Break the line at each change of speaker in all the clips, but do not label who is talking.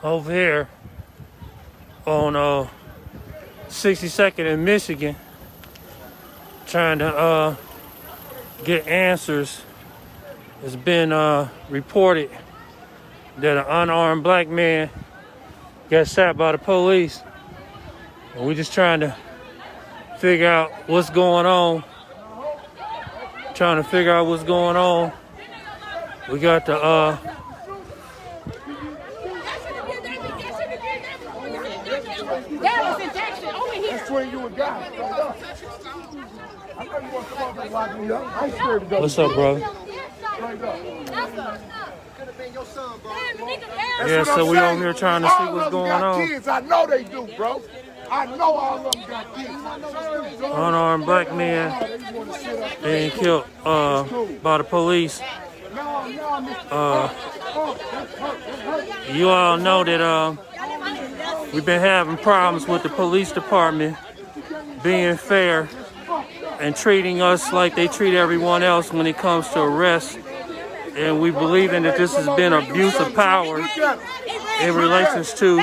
over here on 62nd in Michigan, trying to get answers. It's been reported that an unarmed black man got shot by the police, and we're just trying to figure out what's going on. We got the what's up, bro? Yeah, so we over here trying to see what's going on.
Kids. I know they do, bro. I know all of them got kids.
Unarmed black man being killed by the police. You all know that we've been having problems with the police department being fair and treating us like they treat everyone else when it comes to arrests. And we believe in that this has been abuse of power in relations to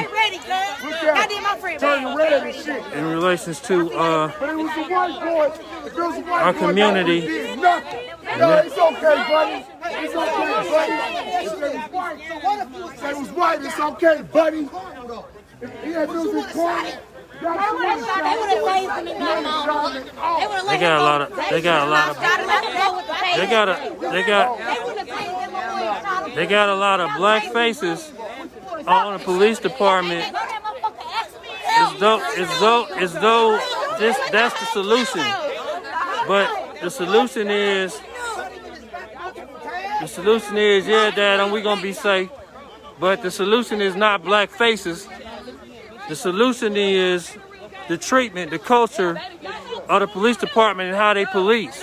our community.
It's okay, buddy. It's okay, buddy. If it was white, it's okay, buddy. If he had music quiet,
They got a lot of black faces on the police department. As though that's the solution. But the solution is, yeah, Dad, and we gonna be safe. But the solution is not black faces. The solution is the treatment, the culture of the police department and how they police.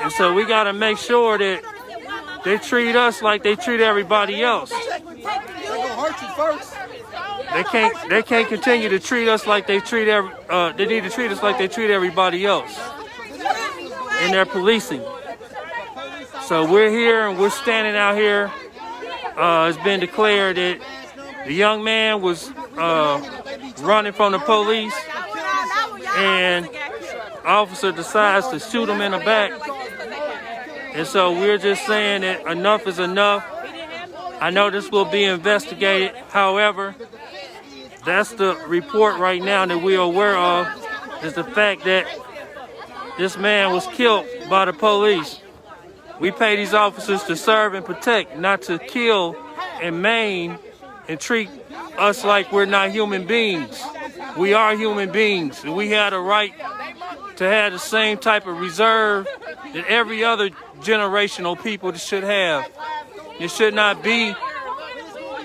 And so we got to make sure that they treat us like they treat everybody else. They can't continue to treat us like they treat they need to treat us like they treat everybody else in their policing. So we're here and we're standing out here. It's been declared that the young man was running from the police, and officer decides to shoot him in the back. And so we're just saying that enough is enough. I know this will be investigated. However, that's the report right now that we're aware of, is the fact that this man was killed by the police. We pay these officers to serve and protect, not to kill and maim and treat us like we're not human beings. We are human beings, and we have the right to have the same type of reserve that every other generational people should have. It should not be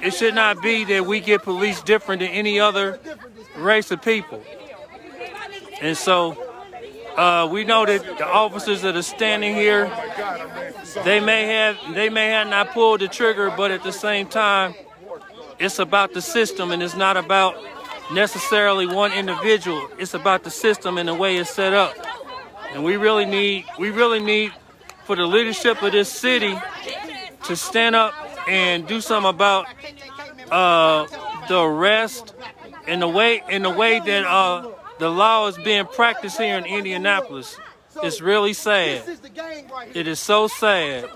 that we get policed different than any other race of people. And so we know that the officers that are standing here, they may have not pulled the trigger, but at the same time, it's about the system, and it's not about necessarily one individual. It's about the system and the way it's set up. And we really need for the leadership of this city to stand up and do something about the arrest and the way that the law is being practiced here in Indianapolis. It's really sad. It is so sad.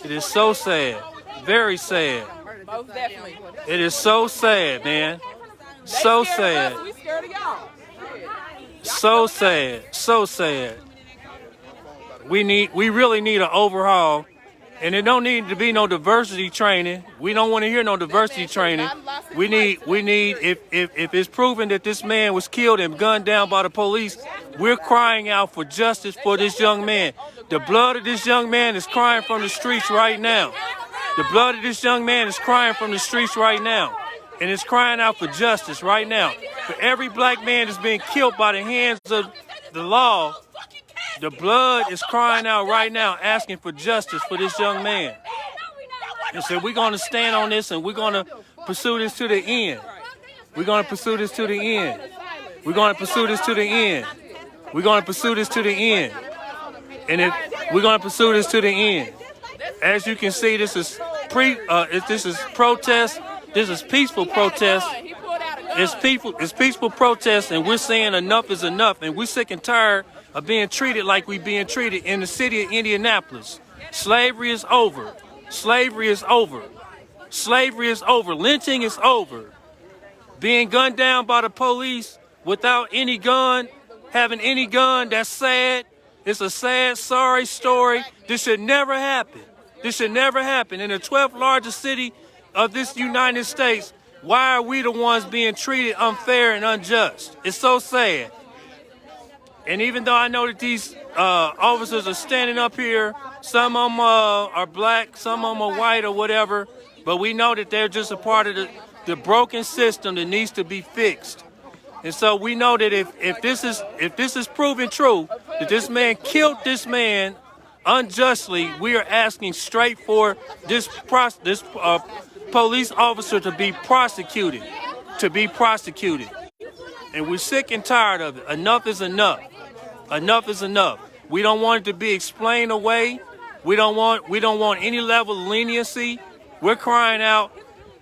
It is so sad. Very sad.
Most definitely.
It is so sad, man. So sad. So sad. So sad. We really need an overhaul. And it don't need to be no diversity training. We don't want to hear no diversity training. We need if it's proven that this man was killed and gunned down by the police, we're crying out for justice for this young man. The blood of this young man is crying from the streets right now. The blood of this young man is crying from the streets right now. And it's crying out for justice right now. For every black man that's being killed by the hands of the law, the blood is crying out right now, asking for justice for this young man. And so we're going to stand on this, and we're going to pursue this to the end. We're going to pursue this to the end. We're going to pursue this to the end. We're going to pursue this to the end. And if we're going to pursue this to the end. As you can see, this is protest This is peaceful protest. It's peaceful protest, and we're saying enough is enough, and we're sick and tired of being treated like we're being treated in the city of Indianapolis. Slavery is over. Slavery is over. Slavery is over. Lynching is over. Being gunned down by the police without any gun, having any gun, that's sad. It's a sad, sorry story. This should never happen. This should never happen. In the 12th largest city of this United States, why are we the ones being treated unfair and unjust? It's so sad. And even though I know that these officers are standing up here, some of them are black, some of them are white or whatever, but we know that they're just a part of the broken system that needs to be fixed. And so we know that if this is proven true, that this man killed this man unjustly, we are asking straight for this police officer to be prosecuted, And we're sick and tired of it. Enough is enough. Enough is enough. We don't want it to be explained away. We don't want any level of leniency. We're crying out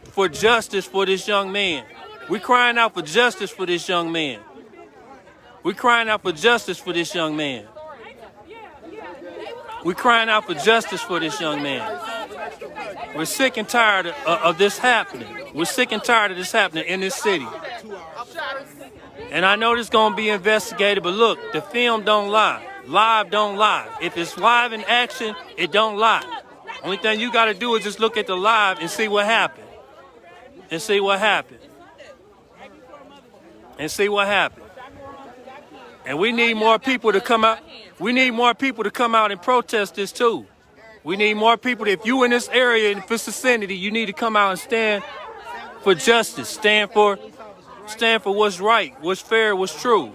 for justice for this young man. We're crying out for justice for this young man. We're crying out for justice for this young man. We're crying out for justice for this young man. We're sick and tired of this happening. We're sick and tired of this happening in this city. And I know this is going to be investigated, but look, the film don't lie. Live don't lie. If it's live in action, it don't lie. Only thing you got to do is just look at the live and see what happened. And see what happened. And see what happened. And we need more people to come out. We need more people to come out and protest this too. We need more people. If you in this area, in this vicinity, you need to come out and stand for justice. Stand for what's right, what's fair, what's true.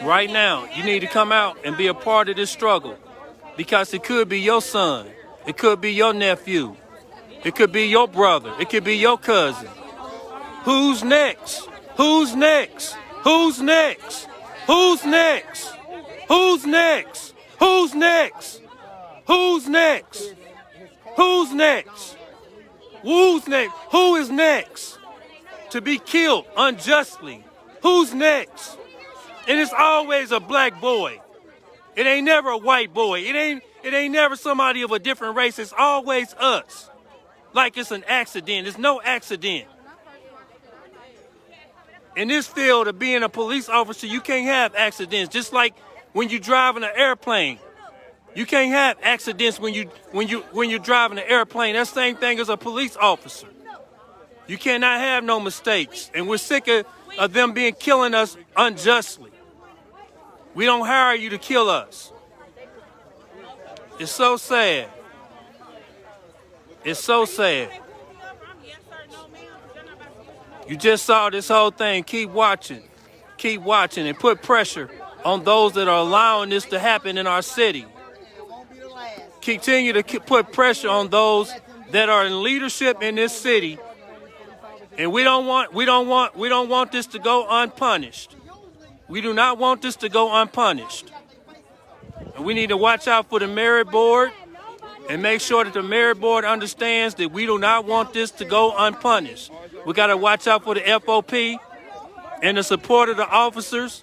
Right now, you need to come out and be a part of this struggle, because it could be your son, it could be your nephew, it could be your brother, it could be your cousin. Who's next? Who's next? Who's next? Who's next? Who's next? Who's next? Who's next? Who's next? Who's next? Who is next to be killed unjustly? Who's next? And it's always a black boy. It ain't never a white boy. It ain't never somebody of a different race. It's always us. Like it's an accident. It's no accident. In this field of being a police officer, you can't have accidents. Just like when you're driving an airplane, you can't have accidents when you're driving an airplane. That's the same thing as a police officer. You cannot have no mistakes. And we're sick of them killing us unjustly. We don't hire you to kill us. It's so sad. It's so sad. You just saw this whole thing. Keep watching and put pressure on those that are allowing this to happen in our city. Continue to put pressure on those that are in leadership in this city. And we don't want this to go unpunished. We do not want this to go unpunished. And we need to watch out for the merit board and make sure that the merit board understands that we do not want this to go unpunished. We got to watch out for the FOP and the support of the officers.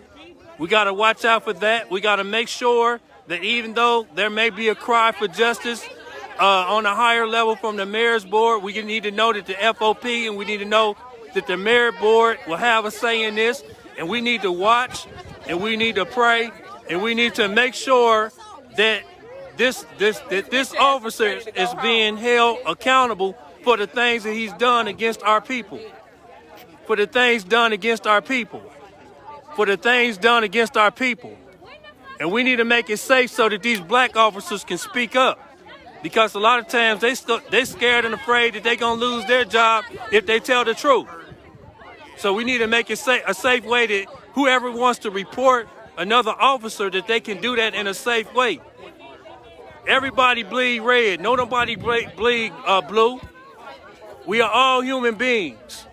We got to watch out for that. We got to make sure that even though there may be a cry for justice on a higher level from the mayor's board, we need to know that the FOP and we need to know that the merit board will have a say in this. And we need to watch and we need to pray and we need to make sure that this officer is being held accountable for the things that he's done against our people. For the things done against our people. For the things done against our people. And we need to make it safe so that these black officers can speak up. Because a lot of times they scared and afraid that they're going to lose their job if they tell the truth. So we need to make it a safe way that whoever wants to report another officer, that they can do that in a safe way. Everybody bleed red. Nobody bleed blue. We are all human beings.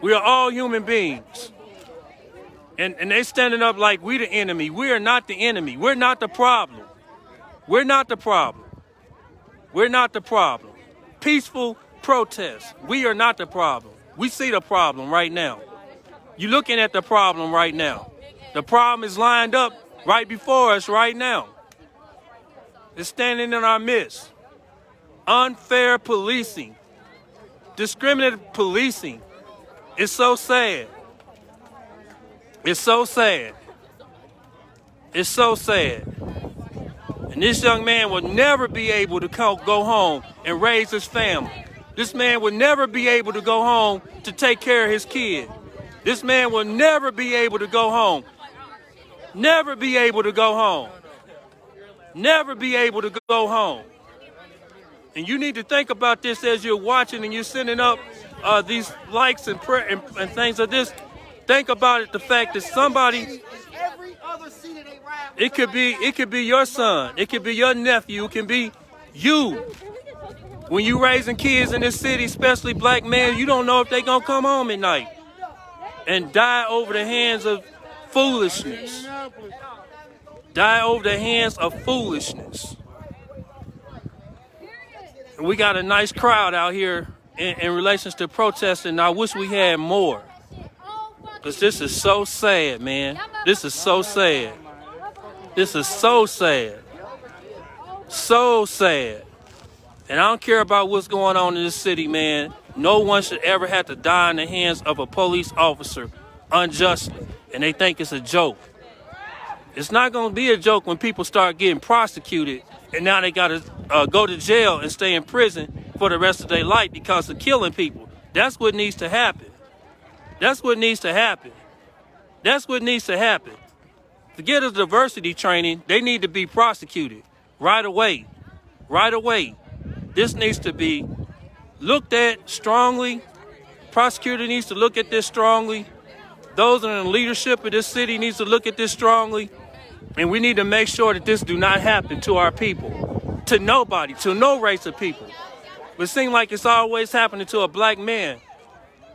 We are all human beings. And they standing up like we the enemy. We are not the enemy. We're not the problem. We're not the problem. We're not the problem. Peaceful protest. We are not the problem. We see the problem right now. You're looking at the problem right now. The problem is lined up right before us right now. It's standing in our midst. Unfair policing. Discriminative policing. It's so sad. It's so sad. It's so sad. And this young man will never be able to go home and raise his family. This man will never be able to go home to take care of his kid. This man will never be able to go home. Never be able to go home. Never be able to go home. And you need to think about this as you're watching and you're sending up these likes and things of this. Think about it, the fact that somebody, it could be your son, it could be your nephew, it can be you. When you raising kids in this city, especially black men, you don't know if they're gonna come home at night and die over the hands of foolishness. Die over the hands of foolishness. And we got a nice crowd out here in relations to protesting. I wish we had more. Because this is so sad, man. This is so sad. This is so sad. So sad. And I don't care about what's going on in this city, man. No one should ever have to die in the hands of a police officer unjustly. And they think it's a joke. It's not going to be a joke when people start getting prosecuted and now they got to go to jail and stay in prison for the rest of their life because of killing people. That's what needs to happen. That's what needs to happen. That's what needs to happen. Forget the diversity training. They need to be prosecuted right away. Right away. This needs to be looked at strongly. Prosecutor needs to look at this strongly. Those in the leadership of this city needs to look at this strongly. And we need to make sure that this do not happen to our people. To nobody. To no race of people. But it seems like it's always happening to a black man.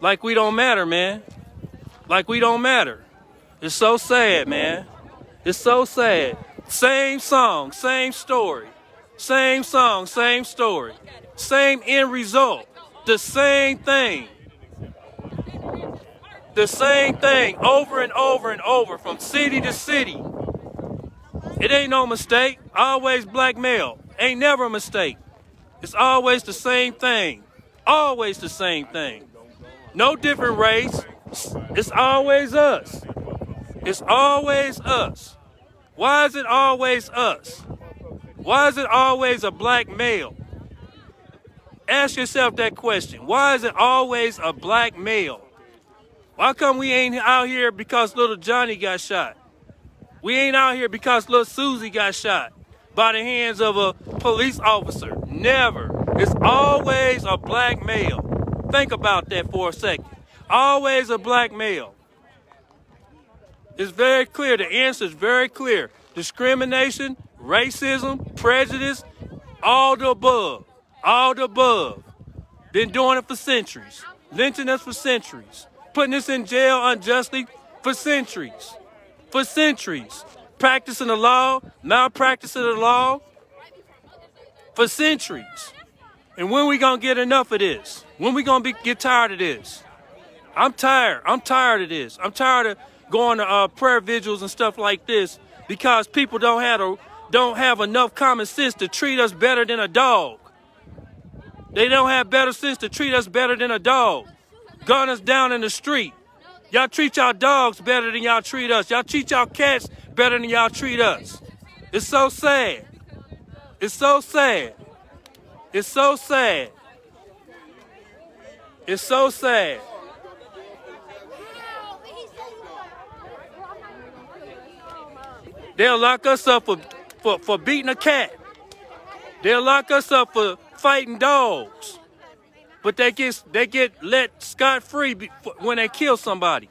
Like we don't matter, man. Like we don't matter. It's so sad, man. It's so sad. Same song, same story. Same song, same story. Same end result. The same thing. The same thing over and over and over from city to city. It ain't no mistake. Always black male. Ain't never a mistake. It's always the same thing. Always the same thing. No different race. It's always us. It's always us. Why is it always us? Why is it always a black male? Ask yourself that question. Why is it always a black male? Why come we ain't out here because little Johnny got shot? We ain't out here because little Susie got shot by the hands of a police officer. Never. It's always a black male. Think about that for a second. Always a black male. It's very clear. The answer is very clear. Discrimination, racism, prejudice, all the above. All the above. Been doing it for centuries. Lynching us for centuries. Putting us in jail unjustly for centuries. For centuries. Practicing the law, malpracticing the law for centuries. And when we gonna get enough of this? When we gonna get tired of this? I'm tired. I'm tired of this. I'm tired of going to prayer vigils and stuff like this because people don't have enough common sense to treat us better than a dog. They don't have better sense to treat us better than a dog. Gun us down in the street. Y'all treat y'all dogs better than y'all treat us. Y'all treat y'all cats better than y'all treat us. It's so sad. It's so sad. It's so sad. It's so sad. They'll lock us up for beating a cat. They'll lock us up for fighting dogs. But they get let scot-free when they kill somebody.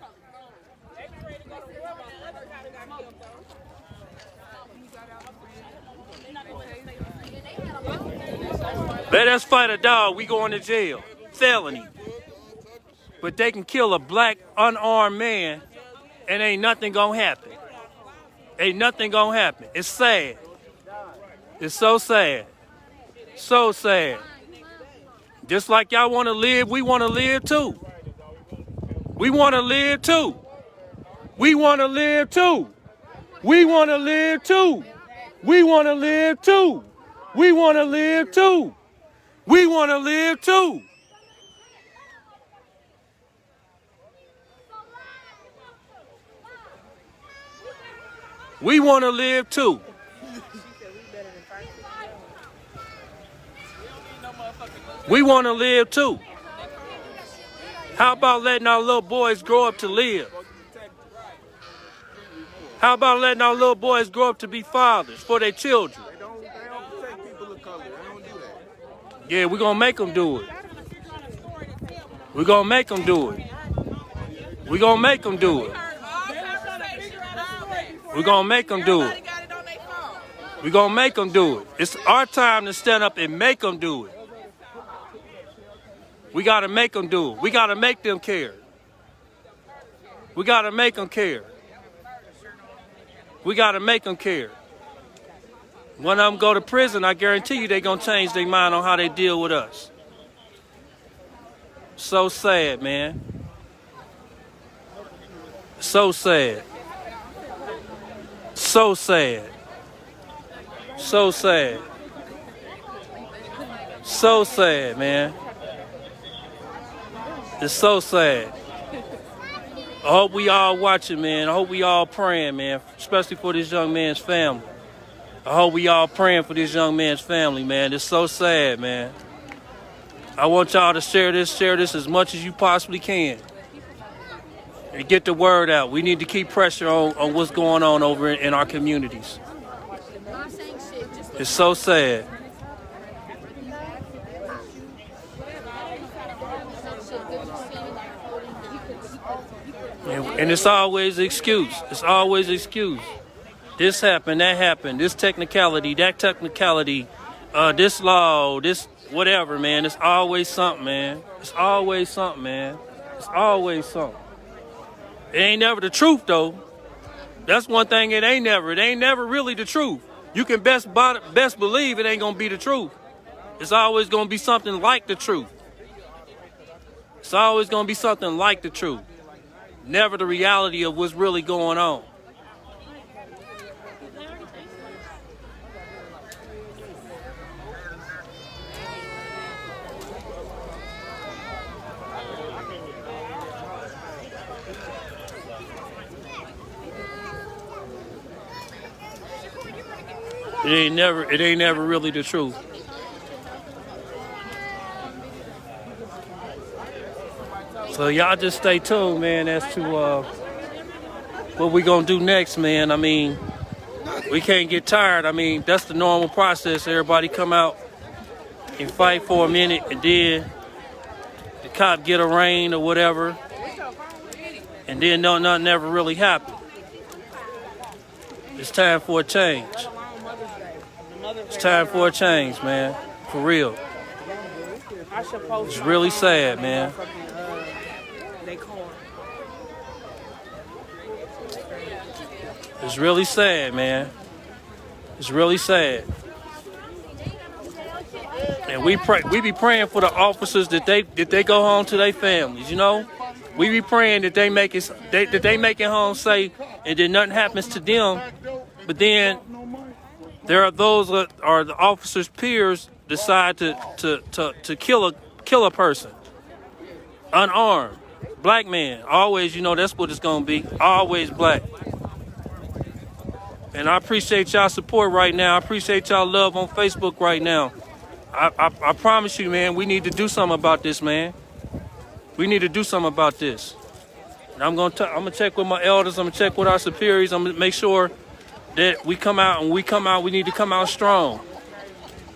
Let us fight a dog, we going to jail. Felony. But they can kill a black unarmed man and ain't nothing gonna happen. Ain't nothing gonna happen. It's sad. It's so sad. So sad. Just like y'all want to live, we want to live too. We want to live too. We want to live too. We want to live too. We want to live too. We want to live too. We want to live too. We want to live too. We want to live too. How about letting our little boys grow up to live? How about letting our little boys grow up to be fathers for their children?
They don't protect people of color. They don't do that.
Yeah, we're going to make them do it. We're going to make them do it. We're going to make them do it. We're going to make them do it. We're going to make them do it. It's our time to stand up and make them do it. We got to make them do it. We got to make them care. We got to make them care. We got to make them care. One of them go to prison, I guarantee you they're going to change their mind on how they deal with us. So sad, man. So sad. So sad. So sad. So sad, man. It's so sad. I hope we all watching, man. I hope we all praying, man, especially for this young man's family. I hope we all praying for this young man's family, man. It's so sad, man. I want y'all to share this as much as you possibly can. And get the word out. We need to keep pressure on what's going on over in our communities. It's so sad. And it's always an excuse. It's always an excuse. This happened, that happened, this technicality, that technicality, this law, this whatever, man. It's always something, man. It's always something, man. It's always something. It ain't never the truth, though. That's one thing it ain't never. It ain't never really the truth. You can best believe it ain't going to be the truth. It's always going to be something like the truth. It's always going to be something like the truth. Never the reality of what's really going on. It ain't never really the truth. So y'all just stay tuned, man, as to what we gonna do next, man. I mean, we can't get tired. I mean, that's the normal process. Everybody come out and fight for a minute, and then the cop get a rain or whatever, and then nothing ever really happened. It's time for a change. It's time for a change, man. For real. It's really sad, man. It's really sad, man. It's really sad. And we be praying for the officers that they go home to their families, you know? We be praying that they make it home safe and that nothing happens to them. But then there are those that are the officers' peers decide to kill a person. Unarmed. Black man. Always, you know, that's what it's gonna be. Always black. And I appreciate y'all support right now. I appreciate y'all love on Facebook right now. I promise you, man, we need to do something about this, man. We need to do something about this. And I'm gonna check with my elders. I'm gonna check with our superiors. I'm gonna make sure that we come out. And we come out, we need to come out strong.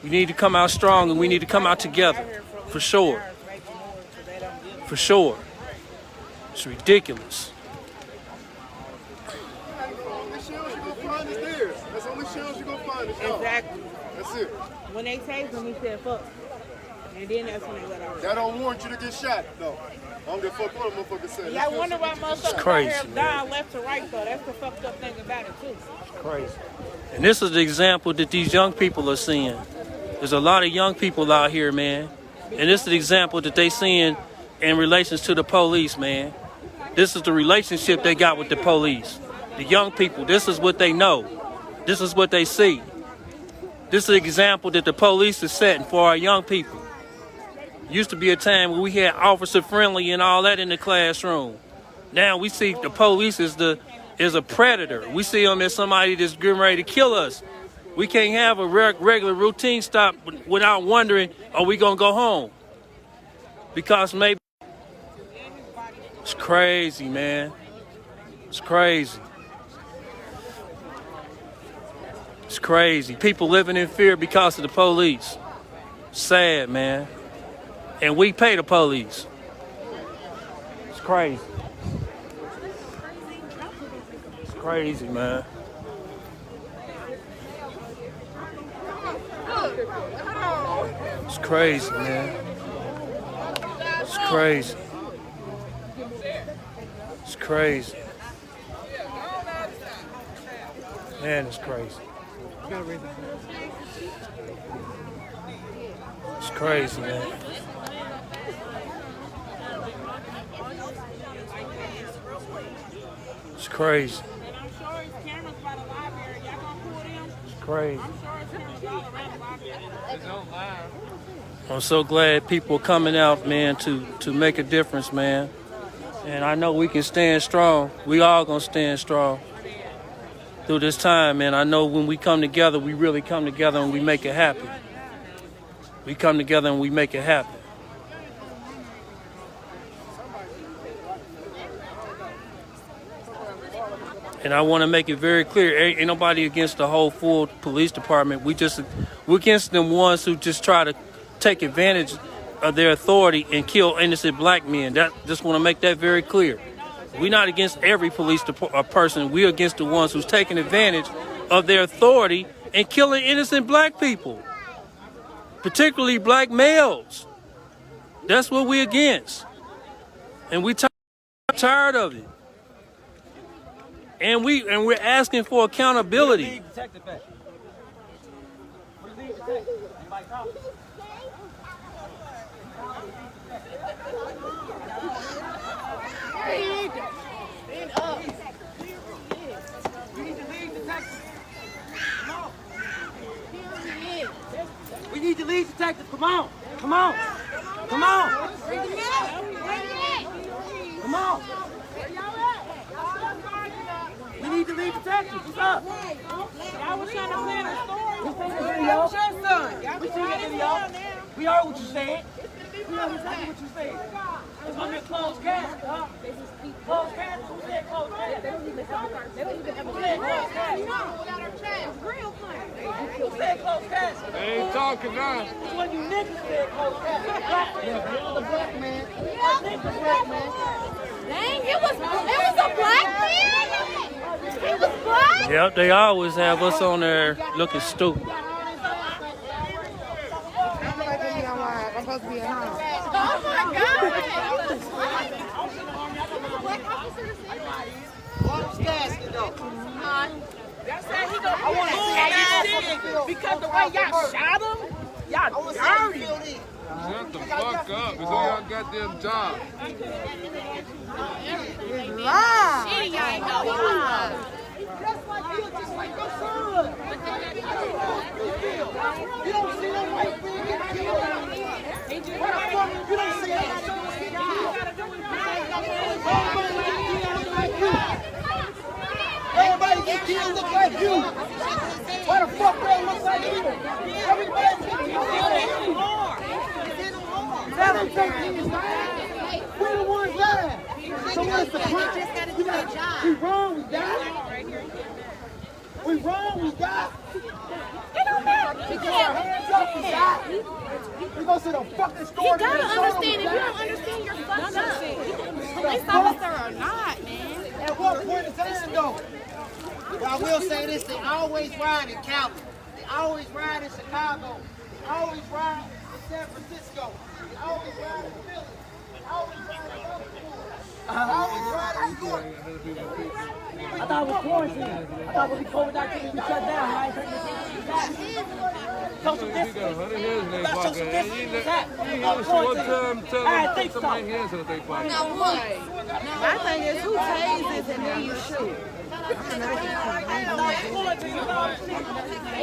We need to come out strong, and we need to come out together. For sure. For sure. It's ridiculous.
That's the only chance you're gonna find is y'all.
Exactly.
That's it.
When they tased him, he said fuck. And then that's when they let out.
That don't warrant you to get shot, though. I don't give a fuck what a motherfucker said.
Yeah, I wonder why motherfuckers
crazy,
out here dying left to right, though. That's the fucked up thing about it, too.
It's crazy. And this is the example that these young people are seeing. There's a lot of young people out here, man. And this is the example that they seeing in relations to the police, man. This is the relationship they got with the police. The young people, this is what they know. This is what they see. This is an example that the police is setting for our young people. Used to be a time where we had officer friendly and all that in the classroom. Now we see the police is a predator. We see them as somebody that's getting ready to kill us. We can't have a regular routine stop without wondering, are we gonna go home? Because maybe it's crazy, man. It's crazy. It's crazy. People living in fear because of the police. Sad, man. And we pay the police. It's crazy. It's crazy, man. It's crazy, man. It's crazy. It's crazy. Man, it's crazy. It's crazy, man. It's crazy. It's crazy. I'm so glad people are coming out, man, to make a difference, man. And I know we can stand strong. We all gonna stand strong through this time, man. I know when we come together, we really come together and we make it happen. We come together and we make it happen. And I want to make it very clear, ain't nobody against the whole full police department. We're against them ones who just try to take advantage of their authority and kill innocent black men. Just want to make that very clear. We're not against every police person. We're against the ones who's taking advantage of their authority and killing innocent black people, particularly black males. That's what we're against. And we're tired of it. And we're asking for accountability.
We need to lead detective. Come on. Come on. Come on. Come on. We need to lead detective. What's up?
Y'all was trying to plan a story.
We seen the video.
What's your son? Y'all
We
was
seen the
trying to
video.
now.
We heard what you said. We heard exactly what you said. It's gonna be a closed casket, huh? Closed casket? Who said closed casket? Who said closed casket? Who said closed casket?
They ain't talking now.
It's when you niggas said closed casket. Black man. It was a black man. Niggas black man.
Dang, it was a black man? It was black?
Yep, they always have us on there looking stupid.
I'm supposed to be at home. Oh my God!
I want to see that because the way y'all shot him, y'all dirty.
Shut the fuck up. It's on your goddamn job.
Shit, y'all ain't no lie.
Just like your son. You don't see that white man get killed. What the fuck? You don't see that. Everybody get killed look like you. Why the fuck they look like you? Everybody get killed. 713 died. We're the ones dying. So what's the point? We wrong, we die. We wrong, we die.
It don't matter.
We get our hands up, we die. We go to the fucking store.
You gotta understand, if you don't understand, you're fucked up. Police officer or not, man.
At what point in time, though?
But I will say this, they always ride in Calvin. They always ride in Chicago. They always ride in San Francisco. They always ride in Philly. They always ride in Liverpool. They always ride in New York.
I thought it was quarantine. I thought when we COVID-19 we shut down, right?
Social distance.
got 100 hands in their
About
pocket.
social
And
distance.
you
Attack.
ain't one time tell
I
them to
think
put
so.
some of their hands in their pocket.
My thing is, who tases and then you shoot?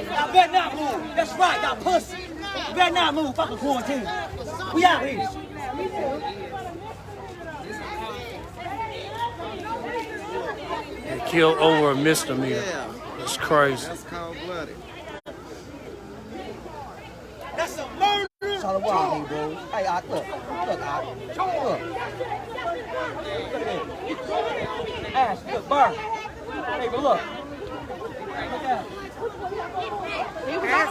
Y'all better not move. That's right, y'all pussy. You better not move. Fucking quarantine. We out here.
They killed over a misdemeanor. It's crazy.
That's cold-blooded.
That's a murder. Shalom, bro. Hey, look. Look. Ash, look, Burr. Hey, but look. Look at it.
Y'all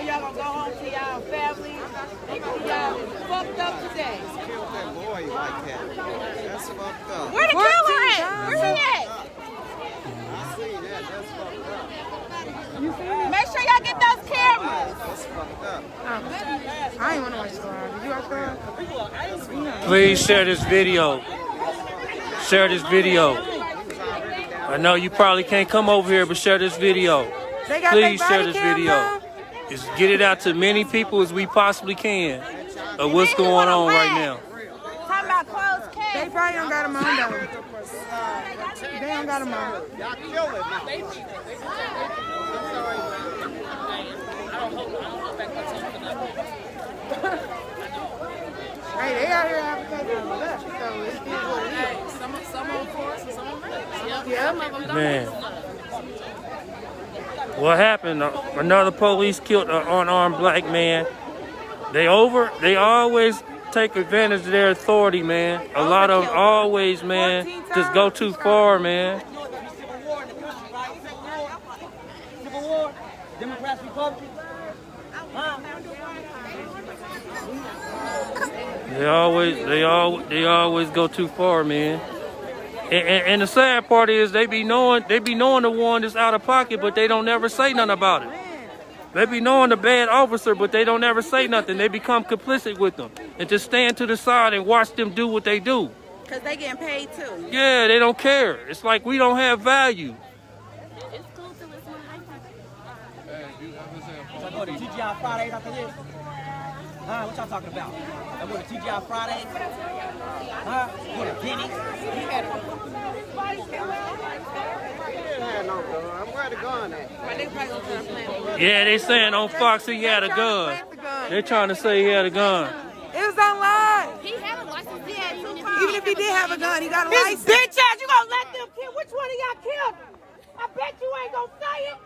Y'all gonna go home to y'all family. Y'all fucked up today.
Killed that boy like that. That's fucked up.
Where the killer at? Where's he at?
I see that. That's fucked up.
Make sure y'all get those cameras.
That's fucked up.
I ain't want to watch Squad. Did you watch Squad?
Please share this video. Share this video. I know you probably can't come over here, but share this video. Please share this video. Just get it out to many people as we possibly can of what's going on right now.
Talking about closed case.
They probably don't got them on though. They don't got them on.
Y'all kill it.
Hey, they out here advertising on that. So it's what it is.
Some on force and some on rest.
Yeah.
Man, what happened? Another police killed an unarmed black man. They always take advantage of their authority, man. A lot of always, man, just go too far, man.
Civil War, Democrats, Republicans. Huh?
They always go too far, man. And the sad part is they be knowing the one that's out of pocket, but they don't never say nothing about it. They be knowing the bad officer, but they don't ever say nothing. They become complicit with them and just stand to the side and watch them do what they do.
Because they getting paid too.
Yeah, they don't care. It's like we don't have value.
It's cool to listen to
I go to TGI Fridays after this. Huh? What y'all talking about? I go to TGI Fridays. Huh? Go to Denny's.
Where the gun at?
Yeah, they saying on Fox he had a gun. They're trying to say he had a gun.
It was online.
He had a license. He had two
Even if he did have a gun, he got a
This
license.
bitch ass, you gonna let them kill? Which one of y'all killed him? I bet you ain't gonna say it.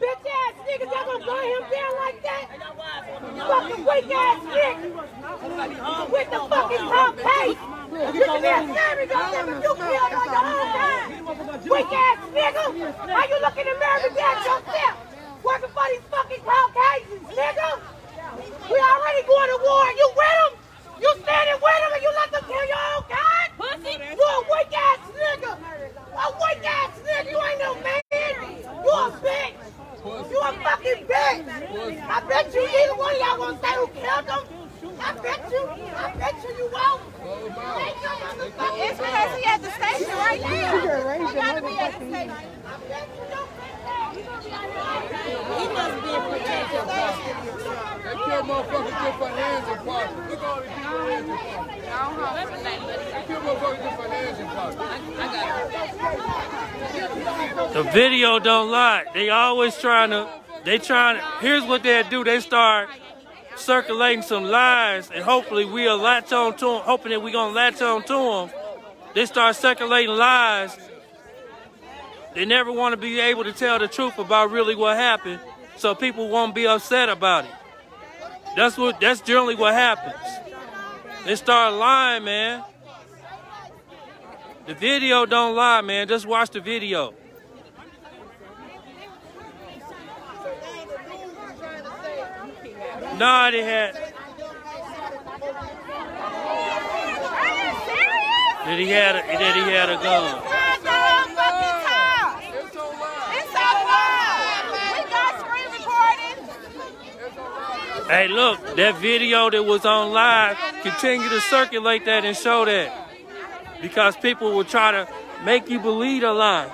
Bitch ass niggas, y'all gonna gun him down like that? Fucking weak ass nigga. With the fucking top case. You can get married on them if you killed on your own time. Weak ass nigga. How you looking in the mirror at yourself? Working for these fucking Caucasians, nigga. We already going to war. You with them? You standing with them and you let them kill your own kind? Pussy. You a weak ass nigga. A weak ass nigga. You ain't no man. You a bitch. You a fucking bitch. I bet you neither one of y'all gonna say who killed them. I bet you won't.
It's because he at the station right now. He gotta be at the station.
I bet you don't think that.
He must be a protective.
They kill motherfuckers just for hands and pockets. Look all these people hands and pockets. They kill motherfuckers just for hands and pockets.
The video don't lie. They always here's what they do. They start circulating some lies and hopefully we'll latch on to them, hoping that we're gonna latch on to them. They start circulating lies. They never want to be able to tell the truth about really what happened, so people won't be upset about it. That's generally what happens. They start lying, man. The video don't lie, man. Just watch the video. Nah, they had. That he had a gun. Hey, look, that video that was on live, continue to circulate that and show that. Because people will try to make you believe a lie,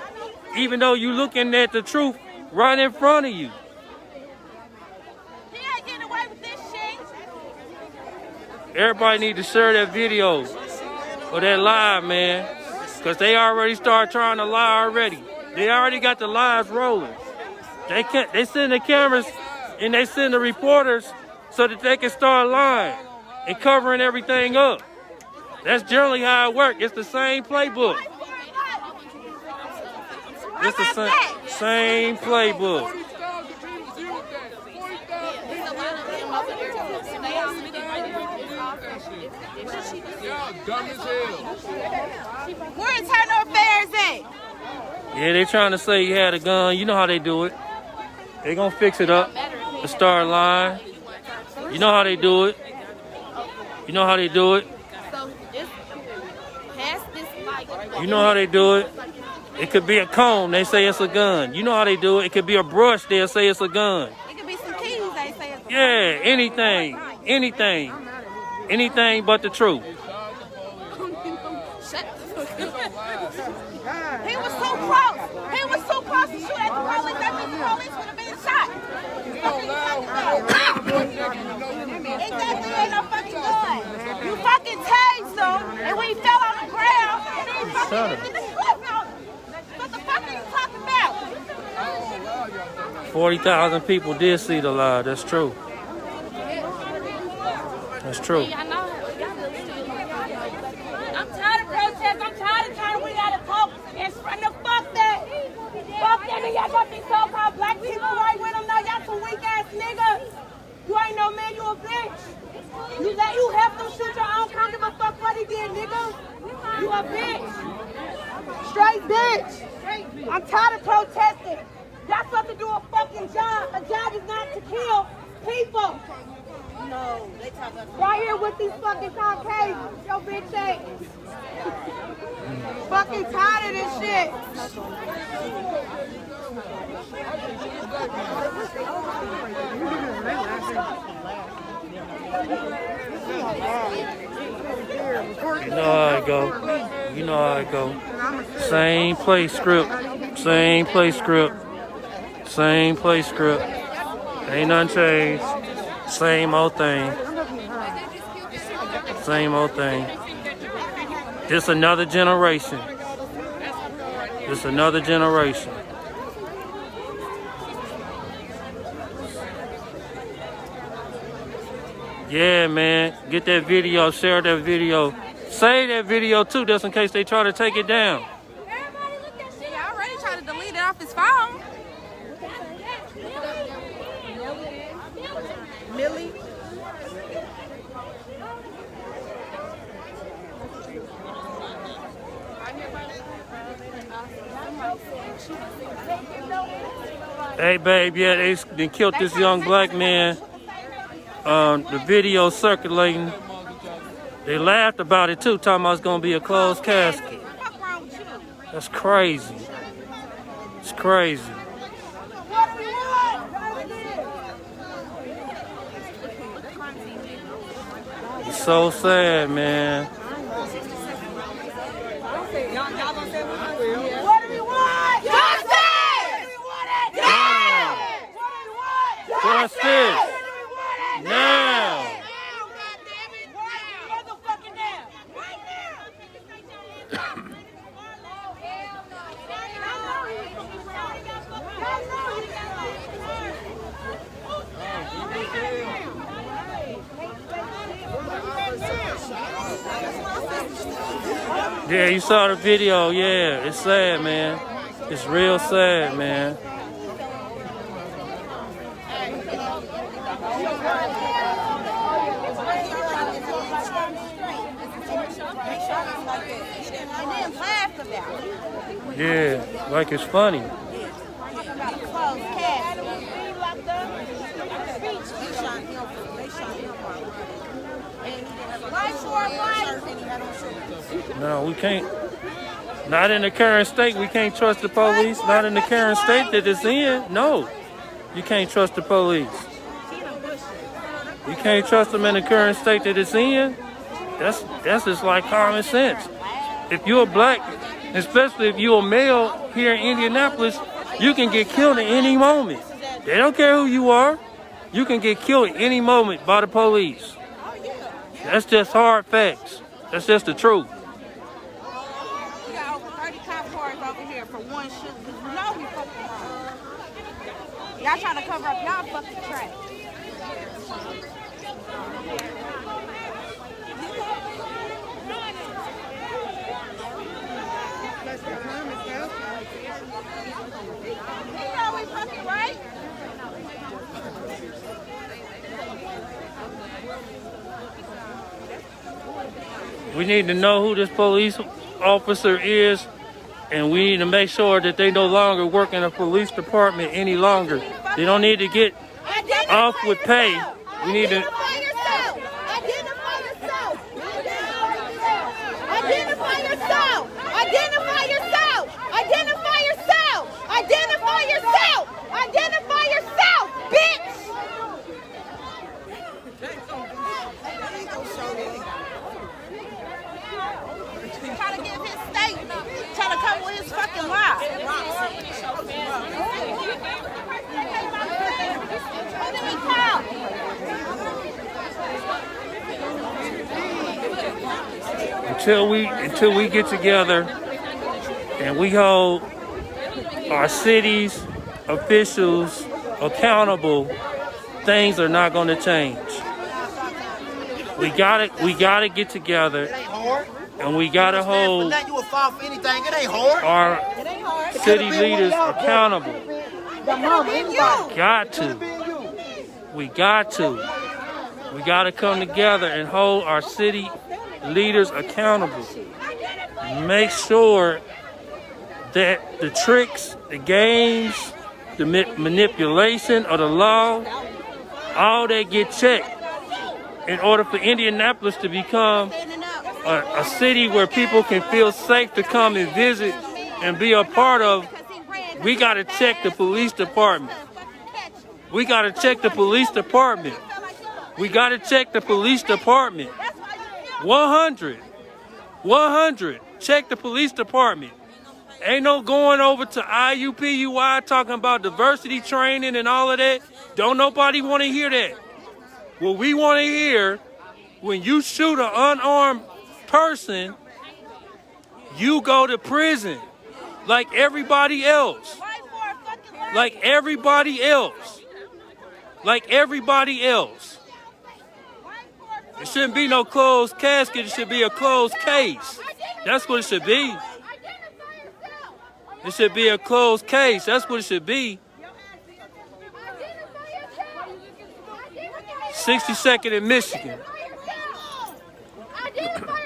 even though you're looking at the truth right in front of you. everybody need to share that video or that live, man. Because they already started trying to lie already. They already got the lives rolling. They send the cameras and they send the reporters so that they can start lying and covering everything up. That's generally how it works. It's the same playbook. It's the same playbook.
Where internal affairs at?
Yeah, they trying to say you had a gun. You know how they do it. They gonna fix it up. The start line. You know how they do it. You know how they do it.
So it's past this like.
You know how they do it. It could be a cone. They say it's a gun. You know how they do it. It could be a brush. They'll say it's a gun.
It could be some keys. They say it's a
Yeah, anything. Anything but the truth.
Shut the fuck up. He was so close. He was so close to shoot at the police. That means the police would have been shot. Exactly, ain't no fucking gun. You fucking tased him, and when he fell on the ground, and then you fucking did the clip on him. What the fuck are you talking about?
40,000 people did see the live. That's true. That's true.
I'm tired of protests. I'm tired of trying. We gotta talk and front the fuck that. Fuck that. And y'all got these so-called black people right with them now. Y'all some weak ass niggas. You ain't no man. You a bitch. You helped them shoot your own. Can't give a fuck what he did, nigga. You a bitch. Straight bitch. I'm tired of protesting. Y'all supposed to do a fucking job. A job is not to kill people.
No, they talk about
Right here with these fucking Caucasians, yo bitch ass. Fucking tired of this shit.
You know how it go. You know how it go. Same play script. Same play script. Same play script. Ain't nothing changed. Same old thing. Same old thing. Just another generation. Just another generation. Yeah, man. Get that video. Share that video. Save that video too, just in case they try to take it down.
He already tried to delete it off his phone. Millie.
Hey, babe, yeah, they killed this young black man. The video circulating. They laughed about it too, talking about it's gonna be a closed casket.
What's wrong with you?
That's crazy. It's crazy. It's so sad, man.
What do we want? Justice!
Justice! Now! Yeah, you saw the video. Yeah, it's sad, man. It's real sad, man. Yeah, like it's funny. No, we can't. Not in the current state. We can't trust the police. Not in the current state that it's in. No, you can't trust the police. You can't trust them in the current state that it's in. That's just like common sense. If you're black, especially if you're a male here in Indianapolis, you can get killed at any moment. They don't care who you are. You can get killed at any moment by the police. That's just hard facts. That's just the truth.
We got over 30 cop cars over here for one shoot. Cause you know we fucking wrong. Y'all trying to cover up y'all fucking track. He always fucking right.
We need to know who this police officer is, and we need to make sure that they no longer work in a police department any longer. They don't need to get off with pay. We need to...
Identify yourself. Identify yourself. Identify yourself. Identify yourself. Identify yourself. Identify yourself. Identify yourself, bitch. Trying to give his statement. Trying to come with his fucking lie. Who did we call?
Until we get together and we hold our city's officials accountable, things are not going to change. We gotta get together,
It ain't hard.
and we gotta hold
You will fall for anything. It ain't hard.
our city leaders accountable.
Your mama, anybody.
Got to. We got to. We got to come together and hold our city leaders accountable. Make sure that the tricks, the games, the manipulation of the law, all that get checked in order for Indianapolis to become a city where people can feel safe to come and visit and be a part of. We got to check the police department. We got to check the police department. We got to check the police department. 100. Check the police department. Ain't no going over to IUPUI talking about diversity training and all of that. Don't nobody want to hear that. What we want to hear, when you shoot an unarmed person, you go to prison like everybody else. Like everybody else. Like everybody else. It shouldn't be no closed casket. It should be a closed case. That's what it should be. It should be a closed case. That's what it should be. 62nd in Michigan.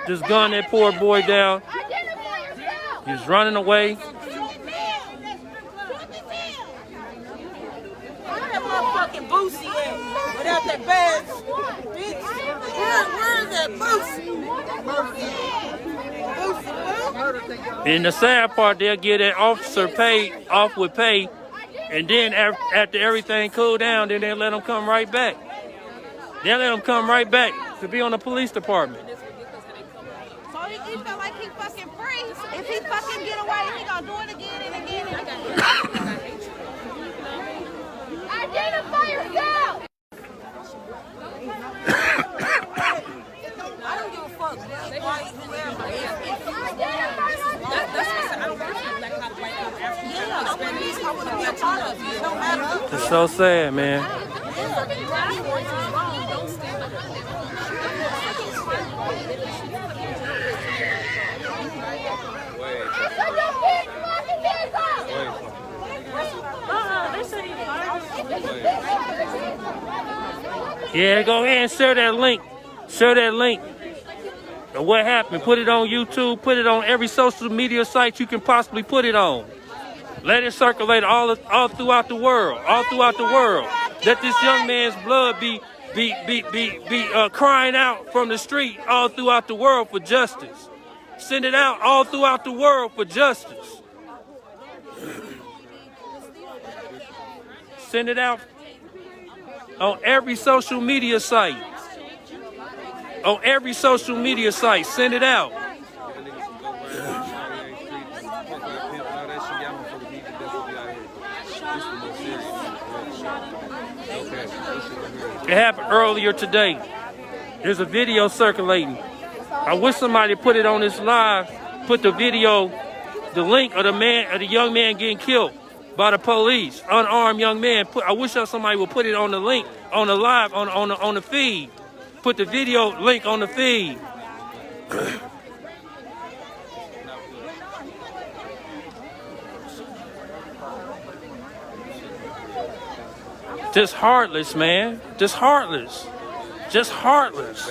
Just gunned that poor boy down. He was running away.
Motherfucking Boosie at? Without that badge, bitch. Where's that Boosie?
And the sad part, they'll get that officer paid off with pay, and then after everything cool down, then they'll let him come right back. They'll let him come right back to be on the police department.
So he felt like he fucking free. If he fucking get away, he gonna do it again and again and again. Identify yourself! I don't give a fuck. They white, whoever.
It's so sad, man. Yeah, go ahead and share that link. Share that link. And what happened? Put it on YouTube. Put it on every social media site you can possibly put it on. Let it circulate all throughout the world. All throughout the world. Let this young man's blood be crying out from the street all throughout the world for justice. Send it out all throughout the world for justice. Send it out on every social media site. On every social media site. Send it out. It happened earlier today. There's a video circulating. I wish somebody put it on this live, put the video, the link of the young man getting killed by the police, unarmed young man. I wish somebody would put it on the link, on the live, on the feed. Put the video link on the feed. Just heartless, man. Just heartless. Just heartless.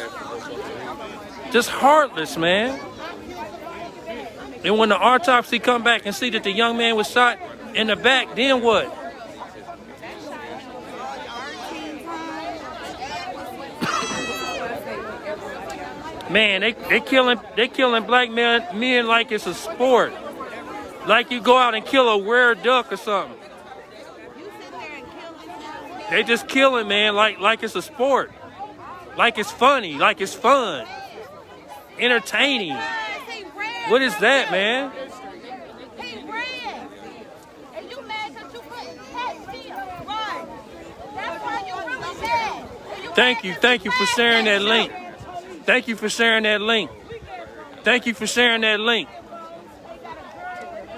Just heartless, man. And when the autopsy come back and see that the young man was shot in the back, then what? Man, they killing black men like it's a sport. Like you go out and kill a rare duck or something. They just killing, man, like it's a sport. Like it's funny, like it's fun. Entertaining. What is that, man?
He ran. And you mad because you couldn't catch him. Right. That's why you really mad.
Thank you for sharing that link. Thank you for sharing that link. Thank you for sharing that link.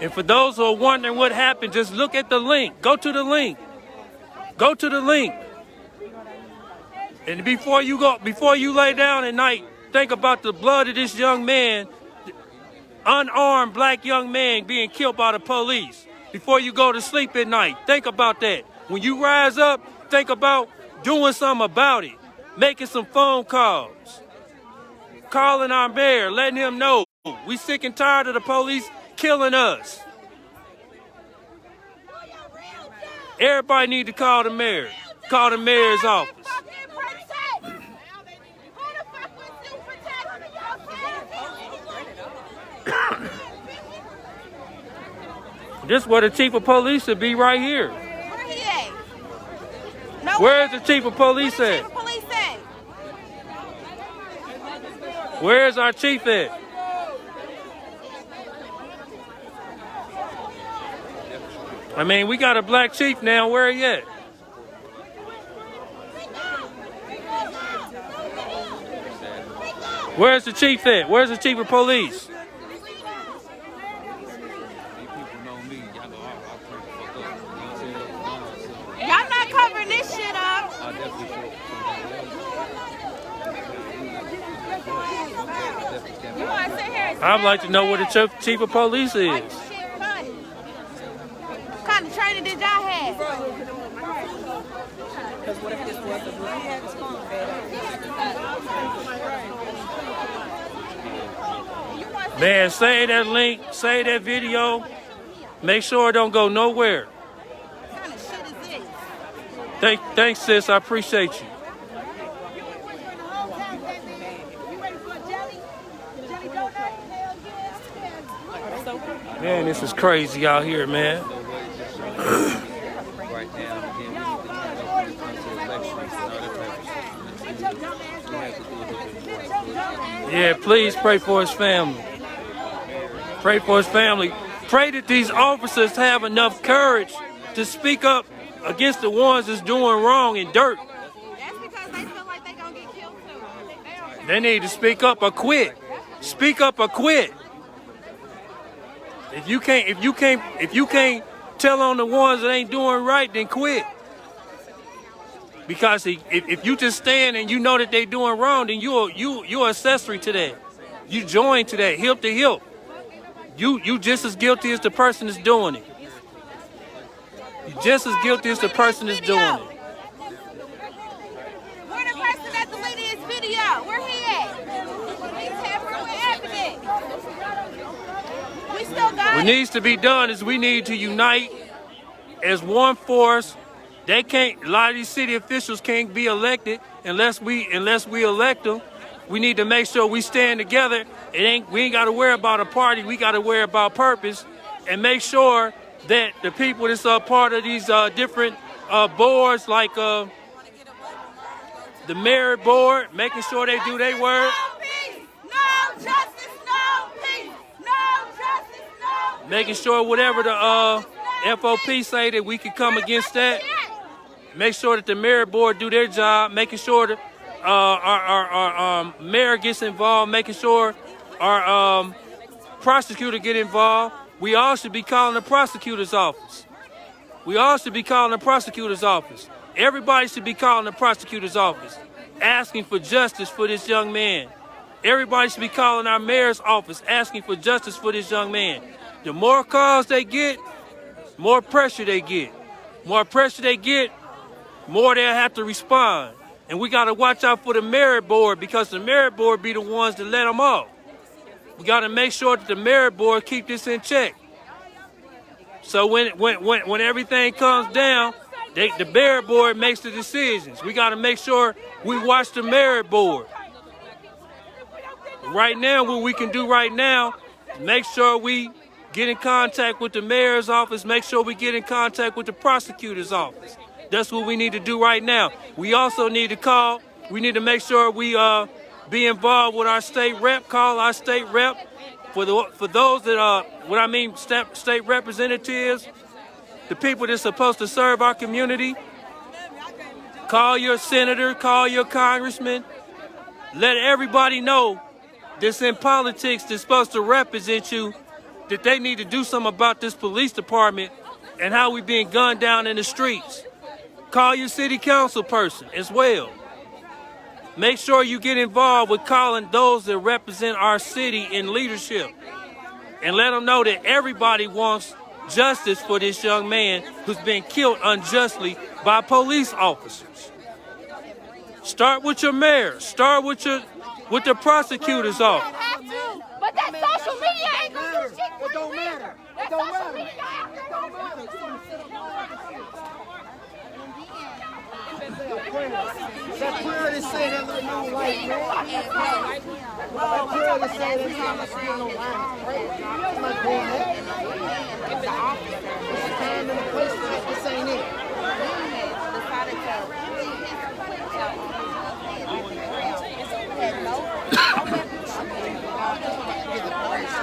And for those who are wondering what happened, just look at the link. Go to the link. Go to the link. And before you lay down at night, think about the blood of this young man, unarmed black young man being killed by the police. Before you go to sleep at night, think about that. When you rise up, think about doing something about it. Making some phone calls. Calling our mayor, letting him know we sick and tired of the police killing us. Everybody need to call the mayor. Call the mayor's office. This is where the chief of police should be, right here.
Where he at?
Where's the chief of police at? Where's our chief at? I mean, we got a black chief now. Where he at? Where's the chief at? Where's the chief of police?
Y'all not covering this shit up. You want to sit here and
I'd like to know where the chief of police is.
what kind of training did y'all have?
Man, save that link, save that video. Make sure it don't go nowhere.
What kind of shit is this?
Thanks, sis. I appreciate you. Man, this is crazy out here, man. Yeah, please pray for his family. Pray for his family. Pray that these officers have enough courage to speak up against the ones that's doing wrong and dirt.
That's because they feel like they're going to get killed too.
They need to speak up or quit. Speak up or quit. If you can't tell on the ones that ain't doing right, then quit. Because if you just stand and you know that they doing wrong, then you're accessory to that. You join to that, hip to hip. You just as guilty as the person that's doing it. You just as guilty as the person that's doing it.
Where the person that deleted his video? Where he at? He tampering with evidence. We still got it.
What needs to be done is we need to unite as one force. A lot of these city officials can't be elected unless we elect them. We need to make sure we stand together. We ain't got to worry about a party. We got to worry about purpose, and make sure that the people that's part of these different boards, like the merit board, making sure they do their work.
No justice, no peace. No justice, no peace.
Making sure whatever the FOP say that we can come against that. Make sure that the merit board do their job. Making sure that our our mayor gets involved, making sure our prosecutor get involved. We all should be calling the prosecutor's office. We all should be calling the prosecutor's office. Everybody should be calling the prosecutor's office, asking for justice for this young man. Everybody should be calling our mayor's office, asking for justice for this young man. The more calls they get, more pressure they get. More pressure they get, more they'll have to respond. And we got to watch out for the merit board, because the merit board be the ones that let them off. We got to make sure that the merit board keep this in check. So when everything comes down, the merit board makes the decisions. We got to make sure we watch the merit board. Right now, what we can do right now, make sure we get in contact with the mayor's office, make sure we get in contact with the prosecutor's office. That's what we need to do right now. We also need to call, we need to make sure we be involved with our state rep, call our state rep. For those that state representatives, the people that's supposed to serve our community, call your senator, call your congressman. Let everybody know that's in politics that's supposed to represent you, that they need to do something about this police department and how we being gunned down in the streets. Call your city council person as well. Make sure you get involved with calling those that represent our city in leadership, and let them know that everybody wants justice for this young man who's been killed unjustly by police officers. Start with your mayor. Start with the prosecutor's office.
But that social media ain't gonna do shit for you.
It don't matter.
That
It don't
social
matter.
media
It don't matter. That prayer that said that little no light, man. That prayer that said that time I see no light. I'm not doing that. It's the time and the place for that. This ain't it.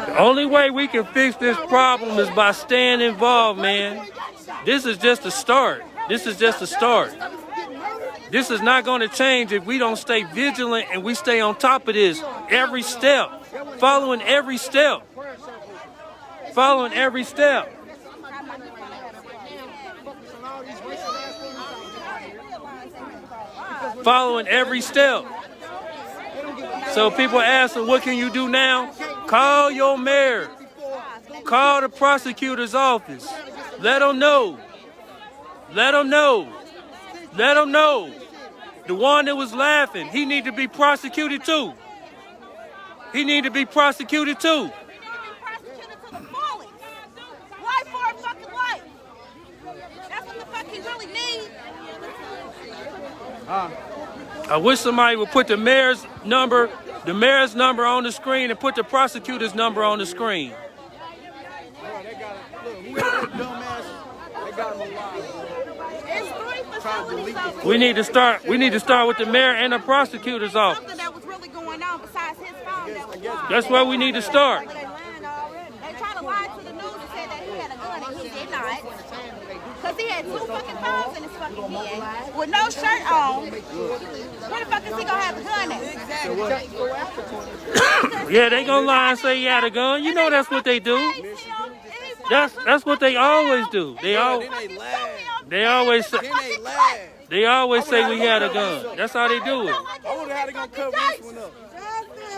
The only way we can fix this problem is by staying involved, man. This is just a start. This is just a start. This is not going to change if we don't stay vigilant and we stay on top of this every step, following every step, following every step. Following every step. So people asking, what can you do now? Call your mayor. Call the prosecutor's office. Let them know. Let them know. Let them know. The one that was laughing, he need to be prosecuted too. He need to be prosecuted too.
Life for a fucking life. That's what the fuck he really needs.
I wish somebody would put the mayor's number on the screen and put the prosecutor's number on the screen. We need to start with the mayor and the prosecutor's office.
Something that was really going on besides his phone that was wrong.
That's where we need to start.
They tried to lie to the news and say that he had a gun and he did not. Because he had 2 fucking phones in his fucking hand with no shirt on. Where the fuck is he gonna have a gun at?
Yeah, they gonna lie and say he had a gun. You know that's what they do. That's what they always do. They always say we had a gun. That's how they do it.
I wonder how they gonna cover this one up.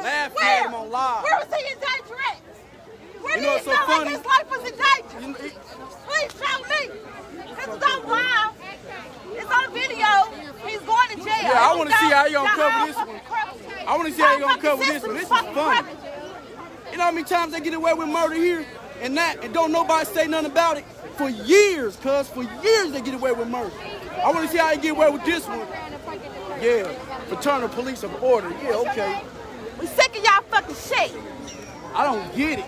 Laughing at him on live.
Where was he in danger at? Where
You
did
know
he
what's so
feel like
funny?
his life was in danger? Please show me. This is on live. It's on video. He's going to jail.
Yeah, I want to see how you gonna cover this one. I want to see how you gonna cover this one. This is fun. You know how many times they get away with murder here and that, and don't nobody say nothing about it? For years, cuz. For years they get away with murder. I want to see how they get away with this one. Yeah, fraternal police of order. Yeah, okay.
We sick of y'all fucking shit.
I don't get it.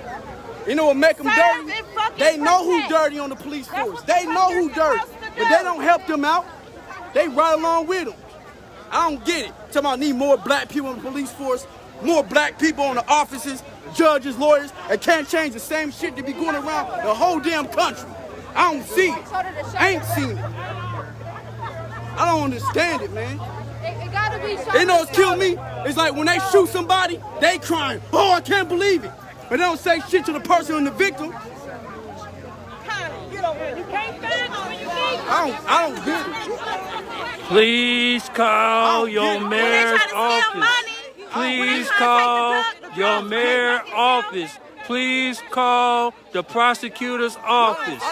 You know what make them dirty? They know who's dirty on the police force. They know who's dirty, but they don't help them out. They ride along with them. I don't get it. Talking about need more black people on the police force, more black people on the offices, judges, lawyers, and can't change the same shit that be going around the whole damn country. I don't see it. I ain't seen it. I don't understand it, man.
It gotta be so.
They know what's killing me. It's like when they shoot somebody, they crying. Oh, I can't believe it. But they don't say shit to the person and the victim.
You can't find them when you need them.
I don't get it.
Please call your mayor's office. Please call your mayor's office. Please call the prosecutor's office.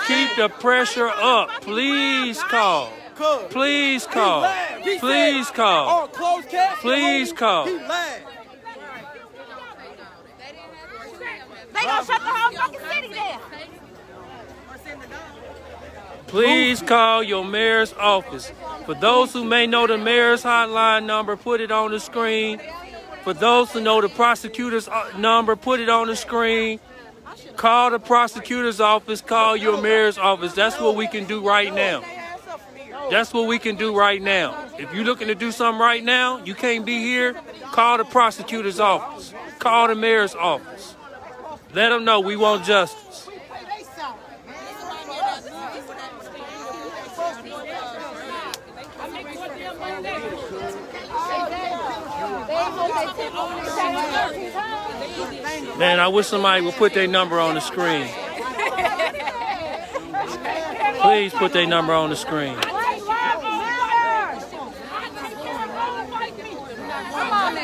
Keep the pressure up. Please call. Please call. Please call. Please call.
They gonna shut the whole fucking city down.
Please call your mayor's office. For those who may know the mayor's hotline number, put it on the screen. For those who know the prosecutor's number, put it on the screen. Call the prosecutor's office. Call your mayor's office. That's what we can do right now. That's what we can do right now. If you're looking to do something right now, you can't be here, call the prosecutor's office. Call the mayor's office. Let them know we want justice. Man, I wish somebody would put their number on the screen. Please put their number on the screen.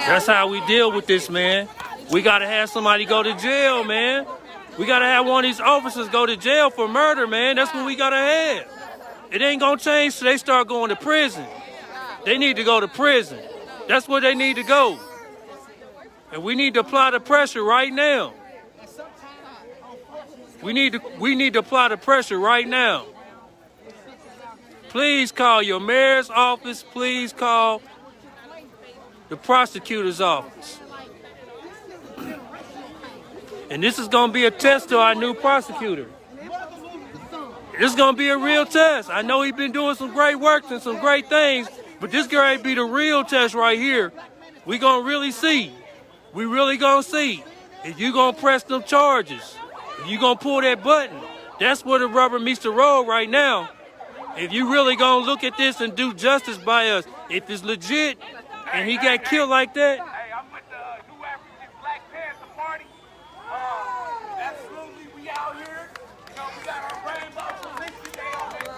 That's how we deal with this, man. We gotta have somebody go to jail, man. We gotta have one of these officers go to jail for murder, man. That's what we gotta have. It ain't gonna change till they start going to prison. They need to go to prison. That's where they need to go. And we need to apply the pressure right now. We need to apply the pressure right now. Please call your mayor's office. Please call the prosecutor's office. And this is going to be a test to our new prosecutor. This is going to be a real test. I know he's been doing some great work and some great things, but this going to be the real test right here. We going to really see. We really going to see if you going to press them charges. If you going to pull that button. That's where the rubber meets the road right now. If you really going to look at this and do justice by us, if it's legit and he got killed like that.
Hey, I'm with the New African Black Panther Party. Absolutely, we out here. You know, we got our rainbow police day on there.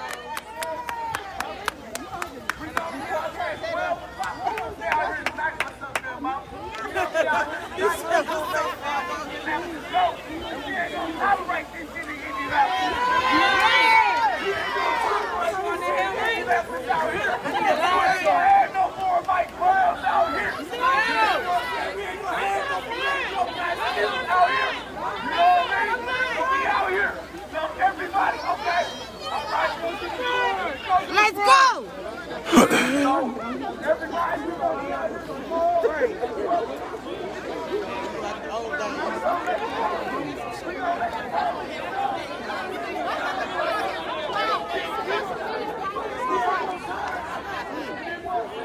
We gonna be out here as well. We gonna be out here tonight. What's up, man, mom? We gonna be out here tonight. Let's go. We ain't gonna tolerate this shit in Indianapolis. We ain't gonna tolerate this out here. We ain't gonna have no more Mike Browns out here. We ain't gonna have no more black kids out here. You know what I mean? We out here. So everybody, okay? All right.
Let's go.
Everybody, you know, we out here for more.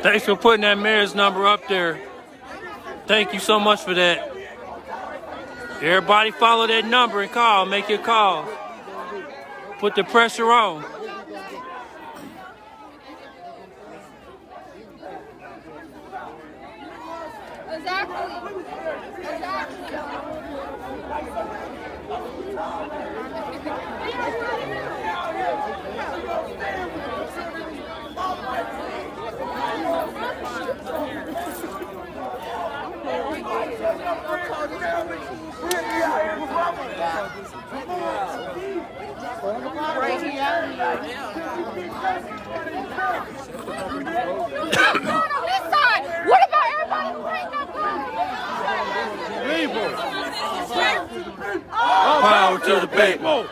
Thanks for putting that mayor's number up there. Thank you so much for that. Everybody follow that number and call. Make your call. Put the pressure on.
What about everybody who ain't got
All power to the people.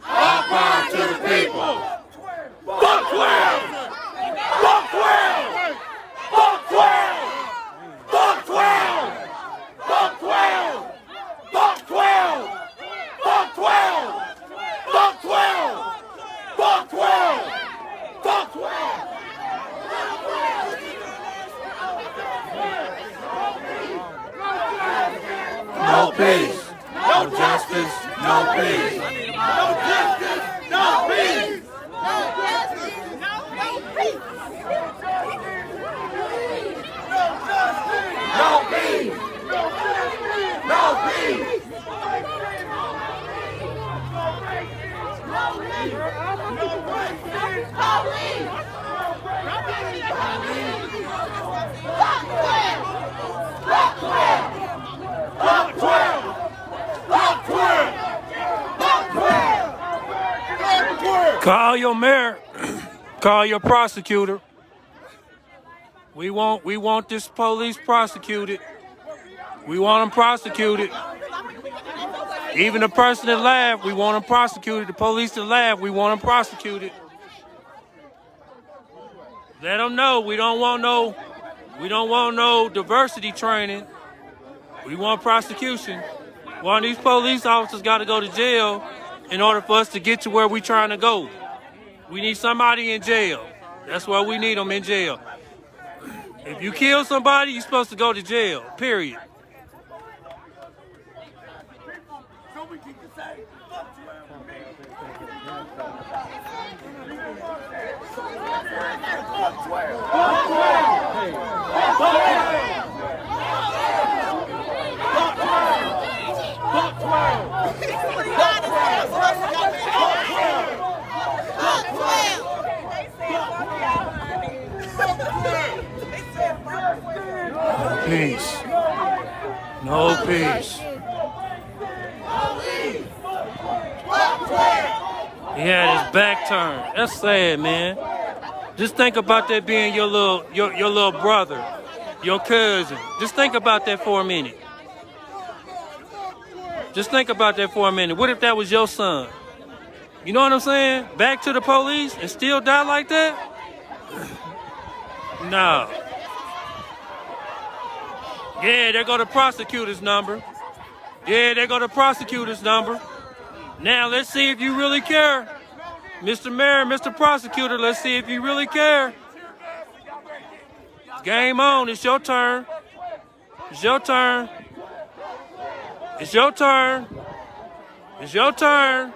All power to the people. Fuck 12. Fuck 12. Fuck 12. Fuck 12. Fuck 12. Fuck 12. Fuck 12. Fuck 12. Fuck 12. Fuck 12. No peace. No justice. No peace. No justice. No peace. No justice. No peace.
Call your mayor. Call your prosecutor. We want this police prosecuted. We want them prosecuted. Even the person that laughed, we want them prosecuted. The police that laughed, we want them prosecuted. Let them know we don't want no diversity training. We want prosecution. One of these police officers got to go to jail in order for us to get to where we trying to go. We need somebody in jail. That's why we need them in jail. If you kill somebody, you're supposed to go to jail, period.
So we keep the same. Fuck 12. Fuck 12.
Peace. No peace. He had his back turned. That's sad, man. Just think about that being your little brother, your cousin. Just think about that for a minute. Just think about that for a minute. What if that was your son? You know what I'm saying? Back to the police and still die like that? No. Yeah, there go the prosecutor's number. Yeah, there go the prosecutor's number. Now, let's see if you really care. Mr. Mayor, Mr. Prosecutor, let's see if you really care. Game on. It's your turn. It's your turn. It's your turn. It's your turn.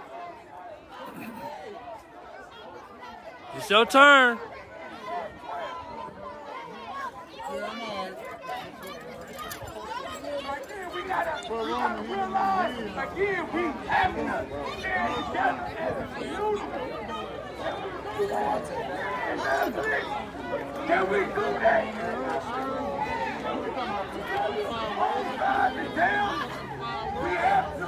It's your turn.
Again, we having a stand together as a community. Can we do that? Both sides of town, we have to.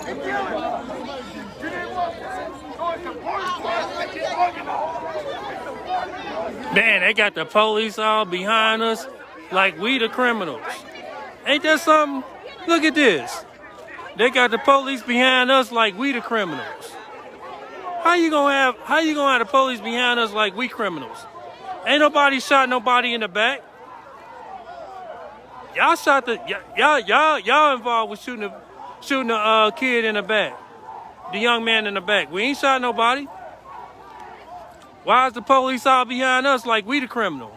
And killing us. You didn't want that. So it's important for us to get organized.
Man, they got the police all behind us like we the criminals. Ain't that something? Look at this. They got the police behind us like we the criminals. How you gonna have the police behind us like we criminals? Ain't nobody shot nobody in the back. Y'all shot the y'all involved with shooting the kid in the back, the young man in the back. We ain't shot nobody. Why is the police all behind us like we the criminal?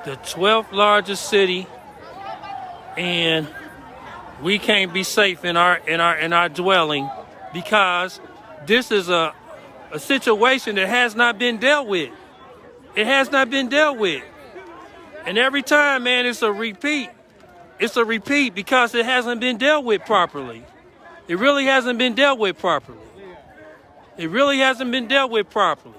The 12th largest city, and we can't be safe in our dwelling because this is a situation that has not been dealt with. It has not been dealt with. And every time, man, it's a repeat. It's a repeat because it hasn't been dealt with properly. It really hasn't been dealt with properly. It really hasn't been dealt with properly.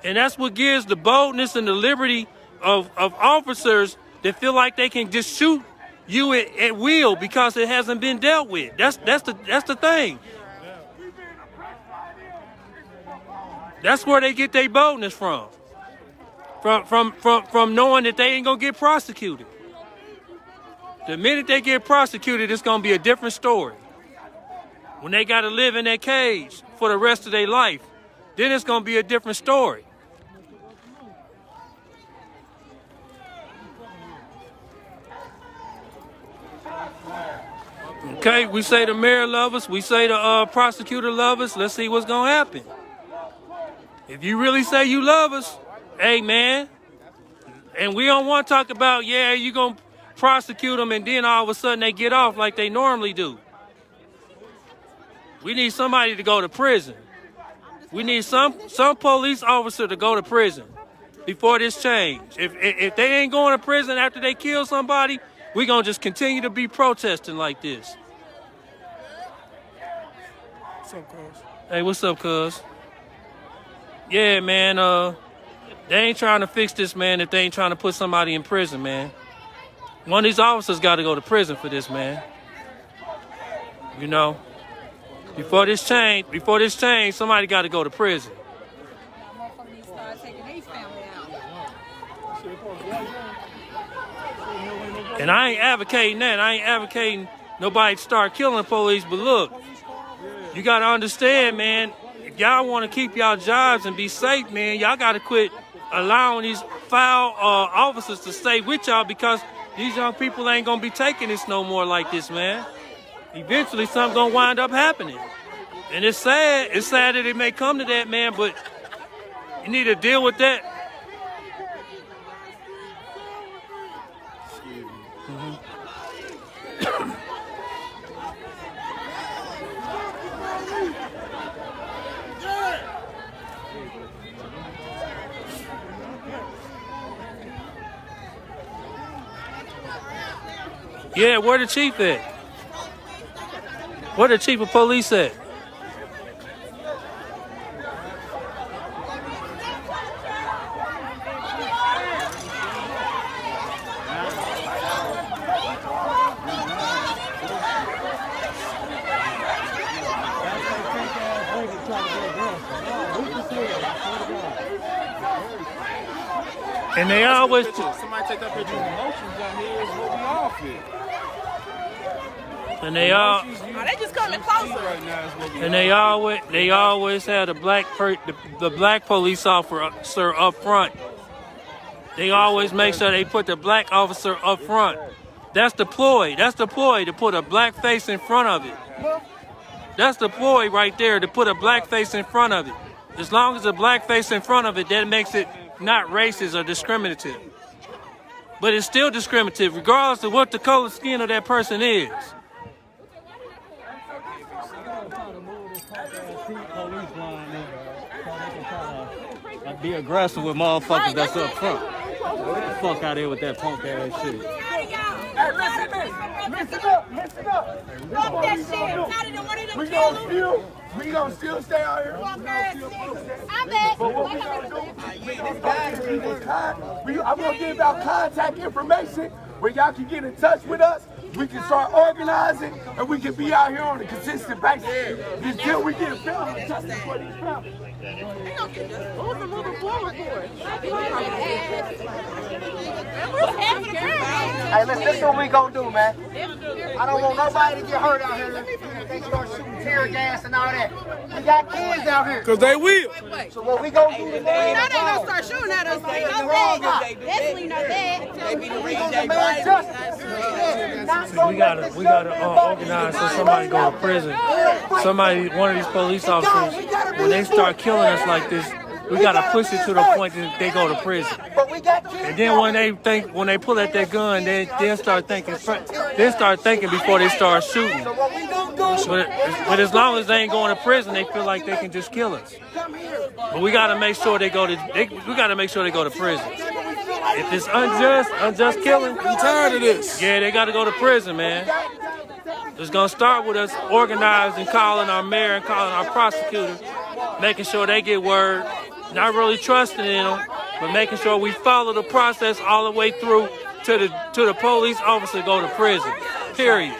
And that's what gives the boldness and the liberty of officers that feel like they can just shoot you at will because it hasn't been dealt with. That's the thing. That's where they get their boldness from. From knowing that they ain't gonna get prosecuted. The minute they get prosecuted, it's gonna be a different story. When they gotta live in that cage for the rest of their life, then it's gonna be a different story. Okay, we say the mayor love us, we say the prosecutor love us. Let's see what's gonna happen. If you really say you love us, hey man, and we don't want to talk about, yeah, you gonna prosecute them and then all of a sudden they get off like they normally do. We need somebody to go to prison. We need some police officer to go to prison before this change. If they ain't going to prison after they kill somebody, we gonna just continue to be protesting like this.
What's up, cuz?
Hey, what's up, cuz? Yeah, man. They ain't trying to fix this, man, if they ain't trying to put somebody in prison, man. One of these officers got to go to prison for this, man. You know, before this change, somebody got to go to prison. And I ain't advocating that. I ain't advocating nobody start killing the police. But look, you got to understand, man, if y'all want to keep y'all jobs and be safe, man, y'all got to quit allowing these foul officers to stay with y'all, because these young people ain't going to be taking this no more like this, man. Eventually, something's going to wind up happening. And it's sad. It's sad that it may come to that, man, but you need to deal with that. Yeah, where the chief at? Where the chief of police at? And they always...
Somebody take that picture.
Emotions down here is what we all feel.
And they all...
They just coming closer.
Right now is what we
And they always had the black police officer up front. They always make sure they put the black officer up front. That's the ploy. That's the ploy, to put a black face in front of it. That's the ploy right there, to put a black face in front of it. As long as a black face in front of it, that makes it not racist or discriminative. But it's still discriminative, regardless of what the color skin of that person is.
Be aggressive with motherfuckers that's up front. Get the fuck out of here with that punk ass shit.
Hey, listen up.
Fuck that shit.
We gonna still stay out here.
I'm back.
But what we gonna do? I'm gonna give out contact information where y'all can get in touch with us. We can start organizing, and we can be out here on a consistent basis until we get family justice for these families.
Who's the moving forward for?
Hey, listen, this is what we gonna do, man. I don't want nobody to get hurt out here. They start shooting tear gas and all that. We got kids out here.
Because they will.
So what we gonna do today?
We know they gonna start shooting at us. We know that. Definitely know that.
We gonna demand justice.
We gotta organize so somebody go to prison. One of these police officers, when they start killing us like this, we gotta push it to the point that they go to prison. And then when they pull out that gun, they'll start thinking before they start shooting. But as long as they ain't going to prison, they feel like they can just kill us. But we gotta make sure they go to prison. If it's unjust killing,
I'm tired of this.
Yeah, they gotta go to prison, man. It's gonna start with us organizing, calling our mayor and calling our prosecutor, making sure they get word, not really trusting in them, but making sure we follow the process all the way through to the police officer go to prison. Period.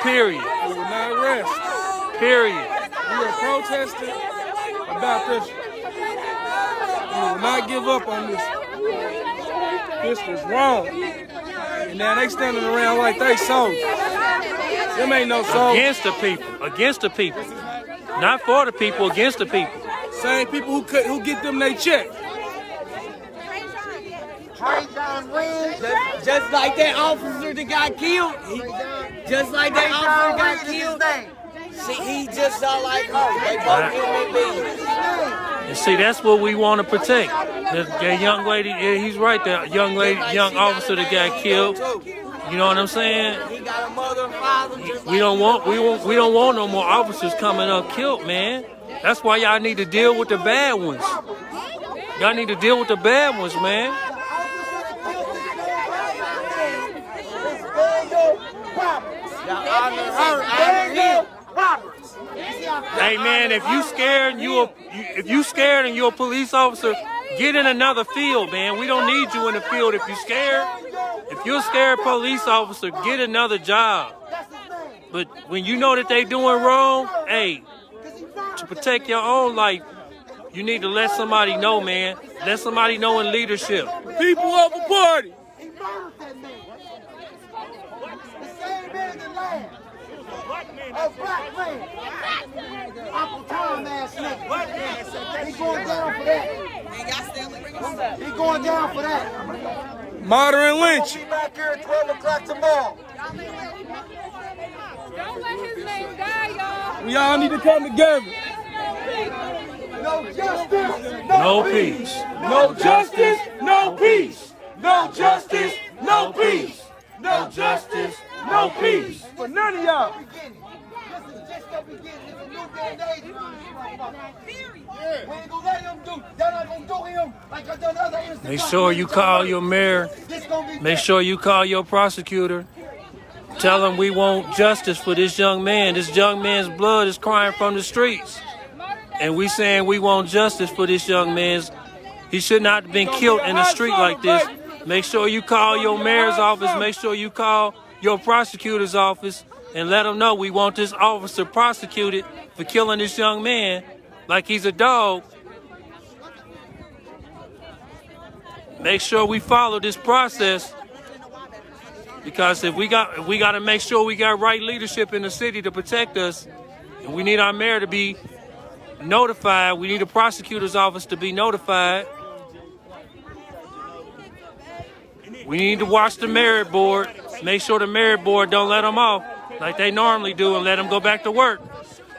We will not rest.
Period.
We are protesting about this. We will not give up on this. This was wrong. And now they standing around like they soldiers. Them ain't no soldiers.
Against the people. Not for the people, against the people.
Same people who get them they check.
Just like that officer that got killed. Just like that officer got killed. See, he just saw like, they both human beings.
And see, that's what we want to protect. That young lady, yeah, he's right there. Young officer that got killed. You know what I'm saying?
He got a mother and father.
We don't want no more officers coming up killed, man. That's why y'all need to deal with the bad ones. Y'all need to deal with the bad ones, man. Hey man, if you scared and you're a police officer, get in another field, man. We don't need you in the field if you're scared. If you're a scared police officer, get another job. But when you know that they doing wrong, hey, to protect your own life, you need to let somebody know, man. Let somebody know in leadership.
People of the party.
He murdered that man. The same man that laughed. A black man. Uncle Tom ass nigga. He going down for that. He going down for that.
Murder and lynch.
We'll be back here at 12 o'clock tomorrow.
Don't let his name die, y'all.
We all need to come together.
No justice,
No peace.
No justice, no peace. No justice, no peace.
No justice, no peace.
For none of y'all.
This is just the beginning. It's a new day and age. We ain't gonna let him do. They're not gonna do him like I done other innocent.
Make sure you call your mayor. Make sure you call your prosecutor. Tell them we want justice for this young man. This young man's blood is crying from the streets. And we saying we want justice for this young man. He should not have been killed in the street like this. Make sure you call your mayor's office. Make sure you call your prosecutor's office and let them know we want this officer prosecuted for killing this young man like he's a dog. Make sure we follow this process, because if we got to make sure we got right leadership in the city to protect us, and we need our mayor to be notified. We need a prosecutor's office to be notified. We need to watch the merit board. Make sure the merit board don't let them off like they normally do and let them go back to work.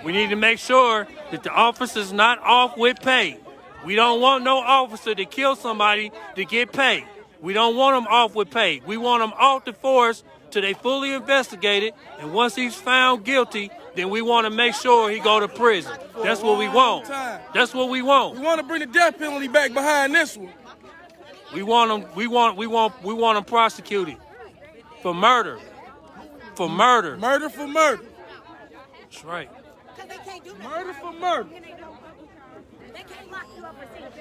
We need to make sure that the officer's not off with pay. We don't want no officer to kill somebody to get paid. We don't want them off with pay. We want them off the force till they fully investigated. And once he's found guilty, then we want to make sure he go to prison. That's what we want. That's what we want.
We want to bring the death penalty back behind this one.
We want him. We want him prosecuted for murder. For murder.
Murder for murder.
That's right.
Murder for murder.
They can't lock you up for saying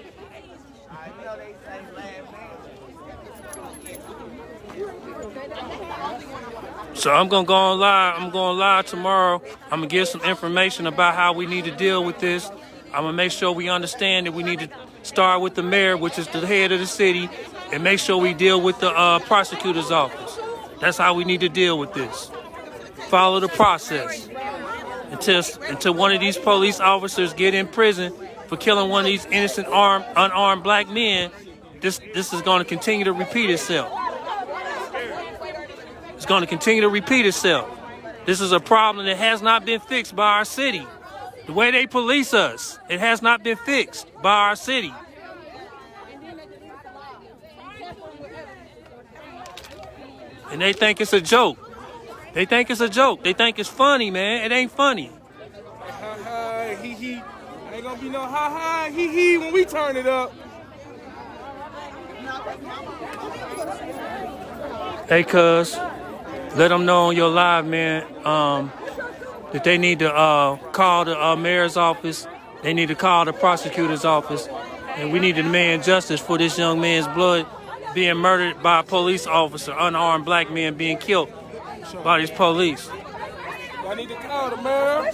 So I'm gonna go on live. I'm going live tomorrow. I'm gonna give some information about how we need to deal with this. I'm gonna make sure we understand that we need to start with the mayor, which is the head of the city, and make sure we deal with the prosecutor's office. That's how we need to deal with this. Follow the process until one of these police officers get in prison for killing one of these innocent unarmed black men. This is going to continue to repeat itself. It's going to continue to repeat itself. This is a problem that has not been fixed by our city. The way they police us, it has not been fixed by our city. And they think it's a joke. They think it's a joke. They think it's funny, man. It ain't funny.
Ha ha, hee hee. Ain't gonna be no ha ha, hee hee when we turn it up.
Hey, cuz, let them know on your live, man, that they need to call the mayor's office. They need to call the prosecutor's office. And we need to demand justice for this young man's blood being murdered by a police officer, unarmed black men being killed by these police.
I need to call the mayor.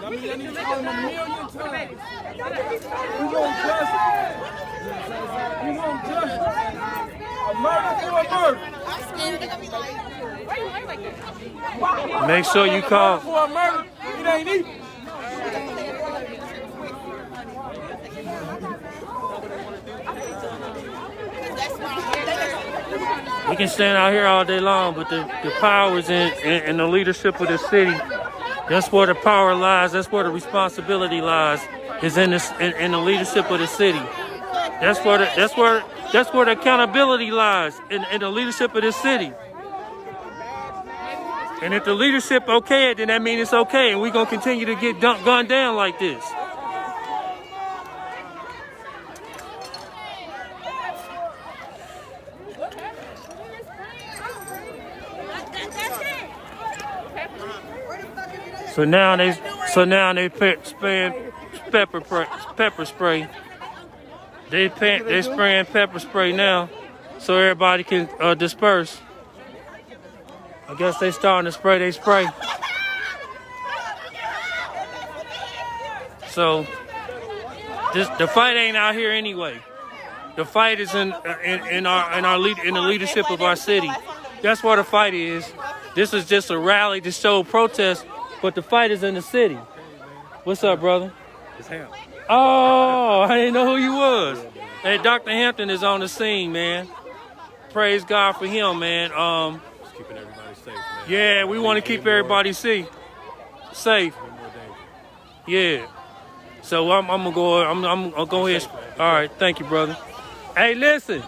I need to call him a million times. We want justice. We want justice. A murder for a murder.
Make sure you call.
For a murder, it ain't easy.
We can stand out here all day long, but the power is in the leadership of the city. That's where the power lies. That's where the responsibility lies. Is in the leadership of the city. That's where the accountability lies in the leadership of this city. And if the leadership okay it, then that means it's okay, and we're gonna continue to get gunned down like this. So now they spraying pepper spray. They spraying pepper spray now, so everybody can disperse. I guess they starting to spray. They spray. So the fight ain't out here anyway. The fight is in the leadership of our city. That's where the fight is. This is just a rally to show protest, but the fight is in the city. What's up, brother?
It's him.
Oh, I didn't know who you was. Hey, Dr. Hampton is on the scene, man. Praise God for him, man.
Just keeping everybody safe, man.
Yeah, we want to keep everybody safe. Yeah. So I'm gonna go. I'm gonna go ahead. All right, thank you, brother. Hey, listen.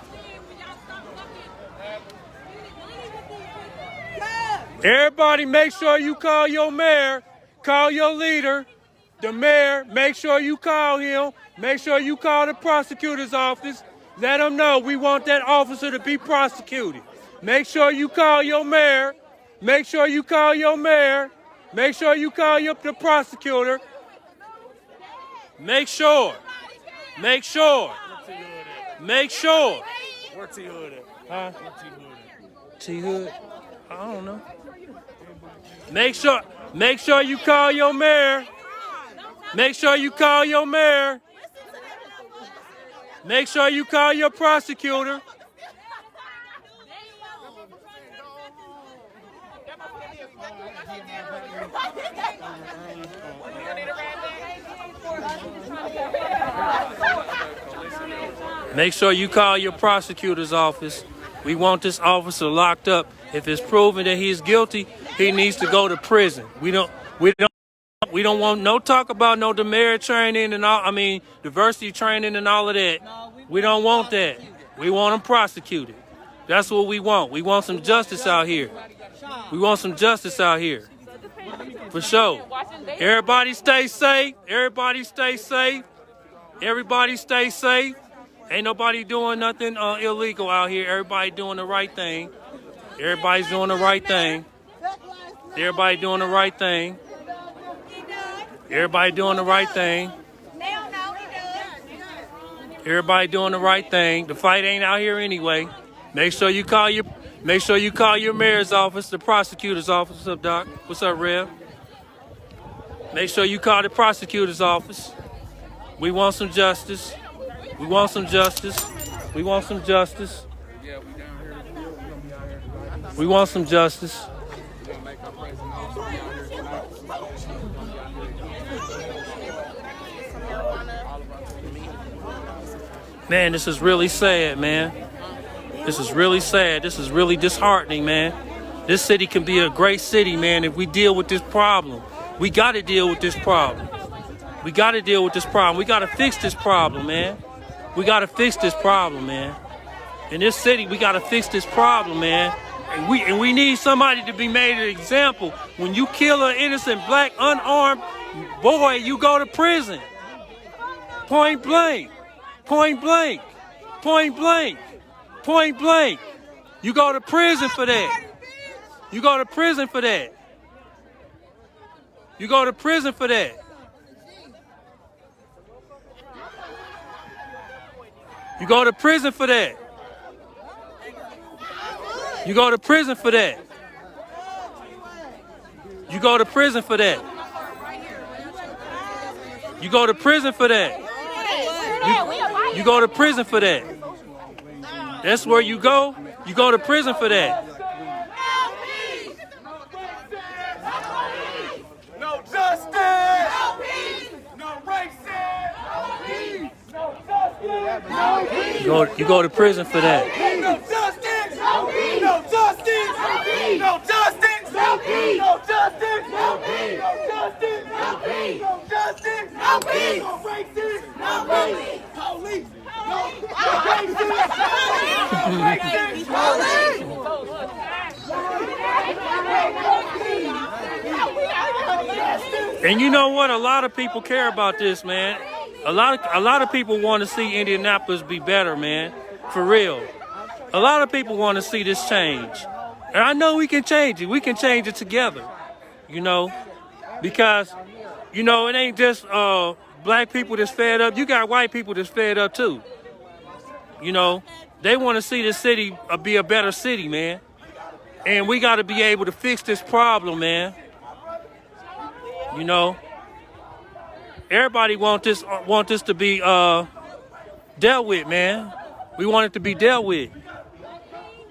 Everybody, make sure you call your mayor, call your leader, the mayor. Make sure you call him. Make sure you call the prosecutor's office. Let them know we want that officer to be prosecuted. Make sure you call your mayor. Make sure you call your mayor. Make sure you call the prosecutor. Make sure. Make sure. Make sure.
Where T-Hood at?
Huh? T-Hood? I don't know. Make sure you call your mayor. Make sure you call your mayor. Make sure you call your prosecutor. Make sure you call your prosecutor's office. We want this officer locked up. If it's proven that he's guilty, he needs to go to prison. We don't want no talk about no demerit training and all. I mean, diversity training and all of that. We don't want that. We want him prosecuted. That's what we want. We want some justice out here. We want some justice out here. For sure. Everybody stay safe. Everybody stay safe. Everybody stay safe. Ain't nobody doing nothing illegal out here. Everybody doing the right thing. Everybody's doing the right thing. Everybody doing the right thing. Everybody doing the right thing. Everybody doing the right thing. The fight ain't out here anyway. Make sure you call your mayor's office, the prosecutor's office. What's up, Doc? What's up, Rev? Make sure you call the prosecutor's office. We want some justice. We want some justice. We want some justice. We want some justice. Man, this is really sad, man. This is really sad. This is really disheartening, man. This city can be a great city, man, if we deal with this problem. We got to deal with this problem. We got to deal with this problem. We got to fix this problem, man. We got to fix this problem, man. In this city, we got to fix this problem, man. And we need somebody to be made an example. When you kill an innocent black unarmed boy, you go to prison. Point blank. Point blank. Point blank. Point blank. You go to prison for that. You go to prison for that. You go to prison for that. You go to prison for that. You go to prison for that. You go to prison for that. You go to prison for that. You go to prison for that. That's where you go. You go to prison for that.
No justice. No peace. No racism. No peace. No justice. No peace.
You go to prison for that.
No justice. No peace. No justice. No peace. No justice. No peace. No justice. No peace. No justice. No peace. No justice. No peace. No racism. No peace. Police. No racism.
And you know what? A lot of people care about this, man. A lot of people want to see Indianapolis be better, man. For real. A lot of people want to see this change. And I know we can change it. We can change it together. You know? Because You know, it ain't just black people that's fed up. You got white people that's fed up too. You know, they want to see the city be a better city, man. And we got to be able to fix this problem, man. You know, everybody want this to be dealt with, man. We want it to be dealt with.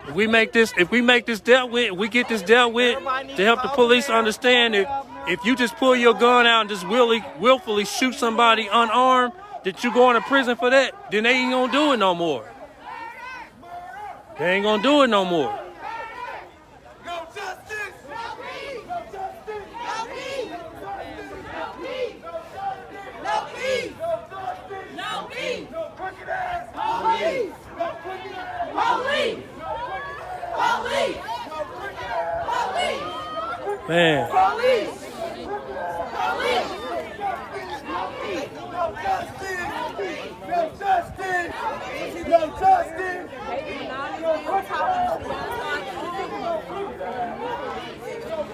If we make this dealt with, we get this dealt with to help the police understand that if you just pull your gun out and just willfully shoot somebody unarmed, that you going to prison for that, then they ain't gonna do it no more. They ain't gonna do it no more. Man.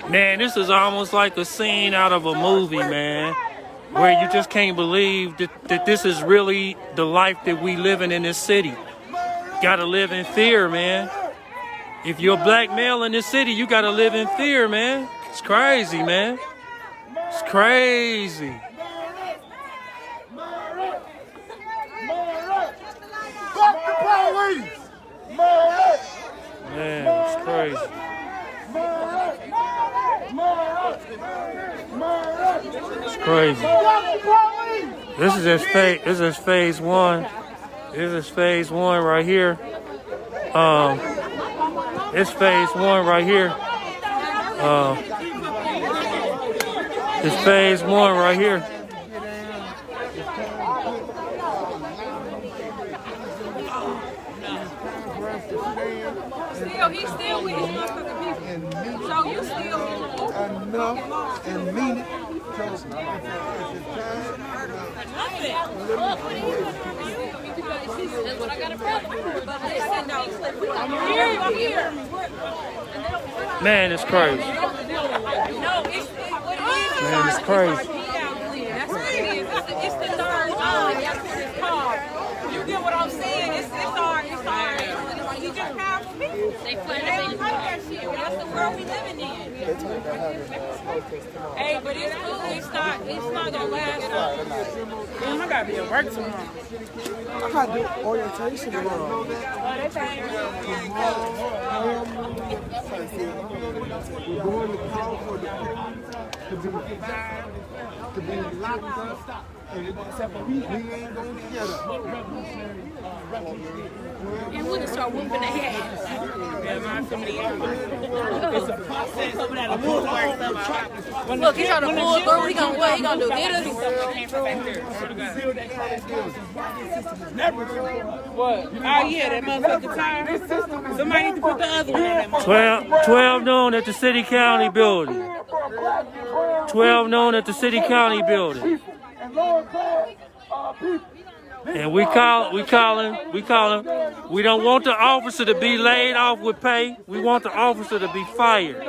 Man, this is almost like a scene out of a movie, man, where you just can't believe that this is really the life that we living in this city. Gotta live in fear, man. If you're a black male in this city, you gotta live in fear, man. It's crazy, man. It's crazy.
Fuck the police!
Man, it's crazy. It's crazy. This is phase one. This is phase one right here. It's phase one right here. It's phase one right here.
He's still with his motherfucking people. So you still
enough and mean it.
That's what I got a problem with. But listen, no, I'm here.
Man, it's crazy.
No, it's what it is.
Man, it's crazy.
That's what it is. It's the third line. That's what it's called. You get what I'm saying? It's our. You just have people. They play that shit. That's the world we living in. Hey, but it's cool. It's not gonna last long. Damn, I gotta be at work tomorrow.
I gotta do orientation tomorrow.
Oh, that's
We're going to call for the to be locked up. Except we ain't gonna get up.
And we can start whooping their ass. It's a process over there. Look, he's trying to pull through. He gonna what? He gonna do hit us? What? Oh yeah, that motherfucking time. Somebody need to put the other one on that
12 noon at the city county building. 12 noon at the city county building. And we calling. We don't want the officer to be laid off with pay. We want the officer to be fired.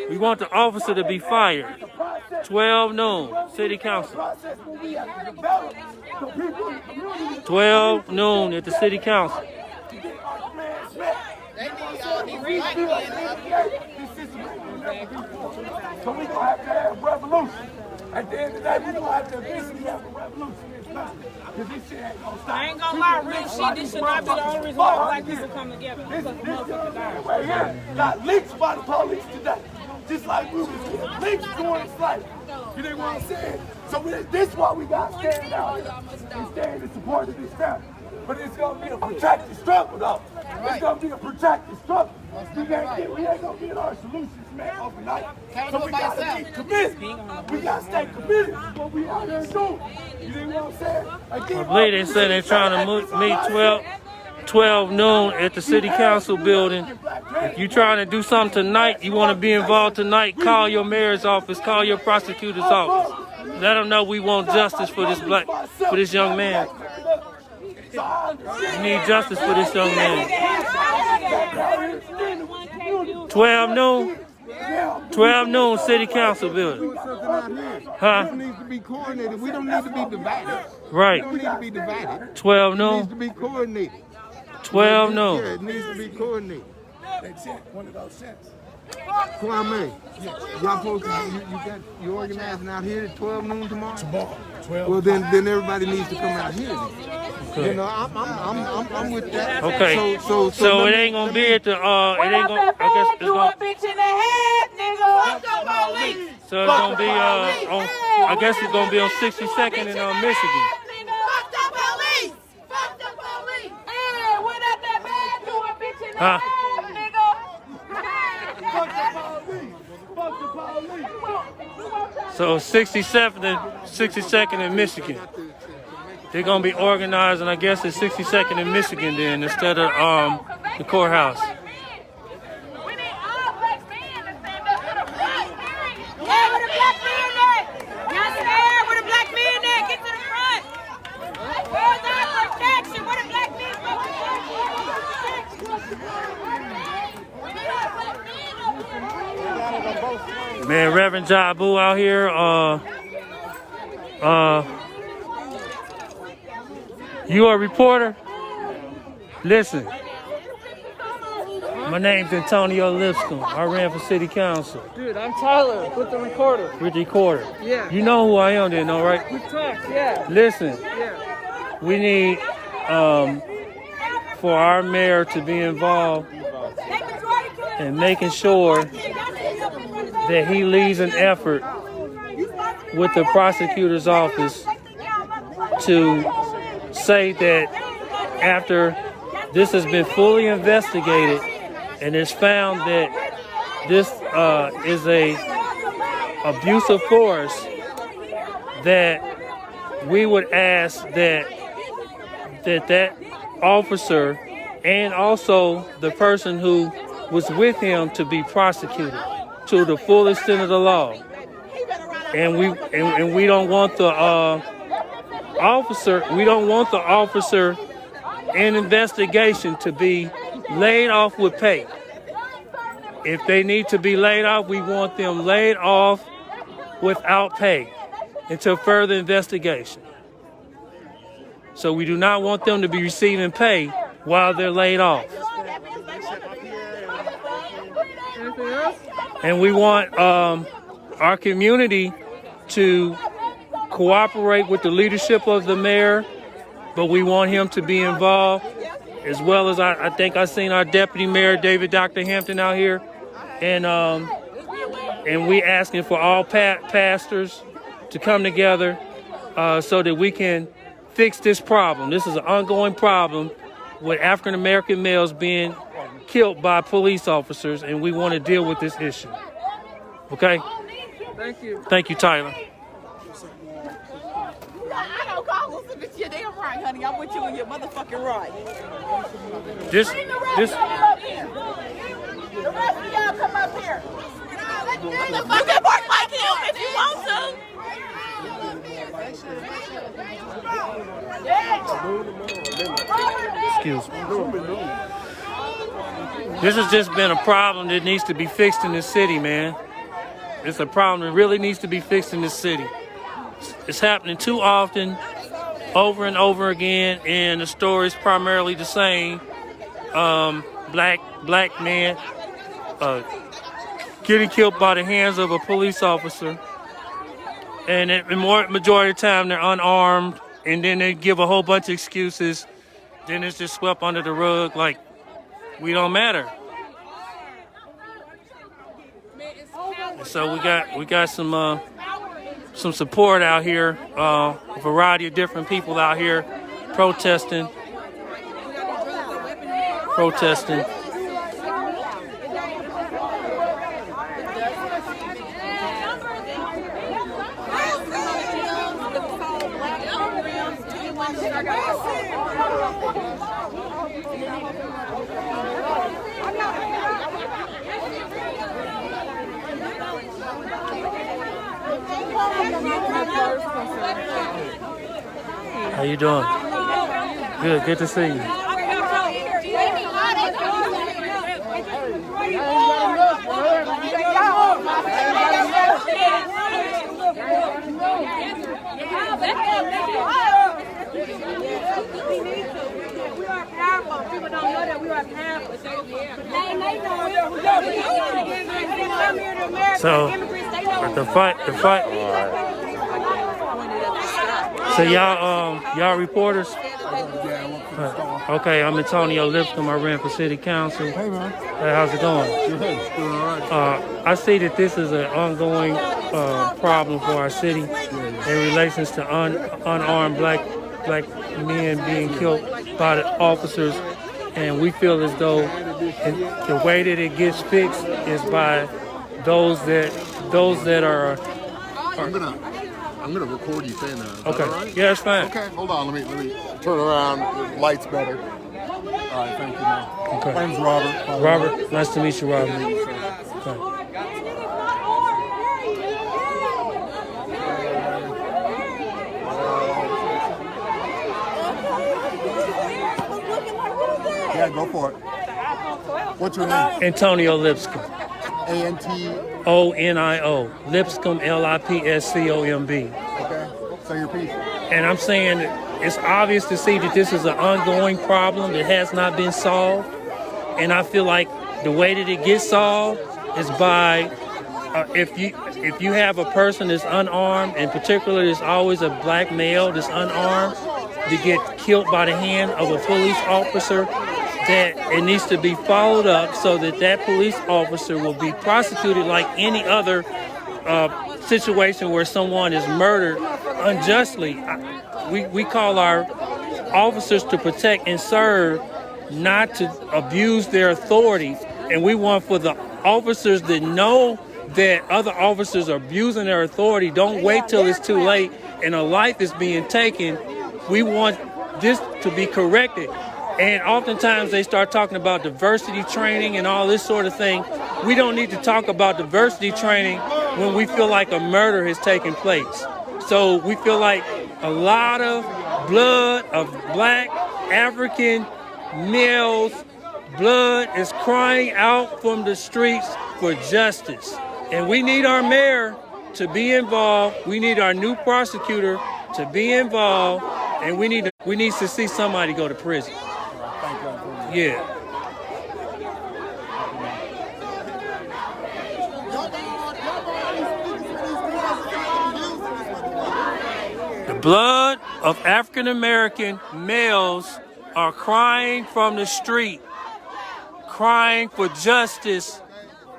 We want the officer to be fired. 12 noon, city council. 12 noon at the city council.
So we gonna have to have a revolution. At the end of the day, we gonna have to eventually have a revolution. Because this shit ain't gonna stop.
I ain't gonna lie, real shit. This should not be the only reason why black people come together.
This right here got lynched by the police today. Just like we was getting lynched during the fight. You know what I'm saying? So this is why we got to stand out here and stand in support of this family. But it's gonna be a protracted struggle, though. It's gonna be a protracted struggle. We ain't gonna get our solutions, man, overnight. So we gotta be committed. We gotta stay committed to what we out here doing. You know what I'm saying?
I believe they said they're trying to meet 12 noon at the city council building. If you're trying to do something tonight, you want to be involved tonight, call your mayor's office, call your prosecutor's office. Let them know we want justice for this young man. We need justice for this young man. 12 noon, city council building.
nothing out here.
Huh?
This needs to be coordinated. We don't need to be divided.
Right.
We don't need to be divided.
12
It
noon.
needs to be coordinated.
12
Yeah,
noon.
it needs to be coordinated.
That's it. One of those cents.
Kwame, y'all supposed to, you organizing out here at 12 noon tomorrow?
Tomorrow. 12.
Well, then everybody needs to come out here. Then. You know, I'm with that.
Okay.
So
So it ain't gonna be at the it ain't gonna. I guess it's gonna.
bitch in the head, nigga. Fuck the police.
So it's gonna be on. I guess it's gonna be on 62nd in Michigan.
Fuck the police. Fuck the police. Hey, went out that bad to a bitch in the
Huh?
head, nigga.
Fuck the police. Fuck the police.
So 67th and 62nd in Michigan. They're gonna be organizing, I guess, at 62nd in Michigan then instead of the courthouse.
We need all black men to stand up to the front. Yeah, where the black men at? Y'all scared? Where the black men at? Get to the front. Where's our protection? Where the black men supposed to be?
Man, Reverend Jabu out here. You a reporter? Listen. My name's Antonio Lipscomb. I ran for city council.
Dude, I'm Tyler with the recorder.
With the recorder.
Yeah.
You know who I am then, all right?
We talked, yeah.
Listen.
Yeah.
We need for our mayor to be involved in making sure that he leads an effort with the prosecutor's office to say that after this has been fully investigated and it's found that this is a abuse of force, that we would ask that officer and also the person who was with him to be prosecuted to the full extent of the law. And we don't want the officer in investigation to be laid off with pay. If they need to be laid off, we want them laid off without pay until further investigation. So we do not want them to be receiving pay while they're laid off. And we want our community to cooperate with the leadership of the mayor, but we want him to be involved, as well as I think I seen our deputy mayor, David Dr. Hampton, out here, and we asking for all pastors to come together so that we can fix this problem. This is an ongoing problem with African American males being killed by police officers, and we want to deal with this issue. Okay?
Thank you.
Thank you, Tyler.
I don't call us if you're damn right, honey. I'm with you in your motherfucking right.
This.
The rest of y'all come up here. You can bark like him if you want to.
Excuse me. This has just been a problem that needs to be fixed in this city, man. It's a problem that really needs to be fixed in this city. It's happening too often, over and over again, and the story's primarily the same. Black men getting killed by the hands of a police officer, and the majority of the time they're unarmed, and then they give a whole bunch of excuses. Then it's just swept under the rug like we don't matter. So we got some support out here, a variety of different people out here protesting. How you doing? Good to see you.
people don't know that we are powerful.
So the fight. So y'all reporters. Okay, I'm Antonio Lipscomb. I ran for city council.
Hey, man.
Hey, how's it going?
Good. Doing all right.
I see that this is an ongoing problem for our city in relations to unarmed black men being killed by the officers, and we feel as though the way that it gets fixed is by those that are.
I'm gonna record you saying that. Is
Okay.
that all right?
Yeah, it's fine.
Okay, hold on. Let me turn around. The light's better. All right, thank you, man.
Okay.
My name's Robert.
Robert, nice to meet you, Robert. Okay.
Yeah, go for it. What's your name?
Antonio Lipscomb.
A-N-T.
Lipscomb, Lipscomb.
Okay. Say your piece.
And I'm saying it's obvious to see that this is an ongoing problem that has not been solved. And I feel like the way that it gets solved is by if you have a person that's unarmed, in particular, there's always a black male that's unarmed to get killed by the hand of a police officer, that it needs to be followed up so that that police officer will be prosecuted like any other situation where someone is murdered unjustly. We call our officers to protect and serve, not to abuse their authority. And we want for the officers that know that other officers are abusing their authority, don't wait till it's too late and a life is being taken. We want this to be corrected. And oftentimes they start talking about diversity training and all this sort of thing. We don't need to talk about diversity training when we feel like a murder has taken place. So we feel like a lot of blood of black African males, blood is crying out from the streets for justice. And we need our mayor to be involved. We need our new prosecutor to be involved. And we need to see somebody go to prison. Yeah. The blood of African American males are crying from the street, crying for justice,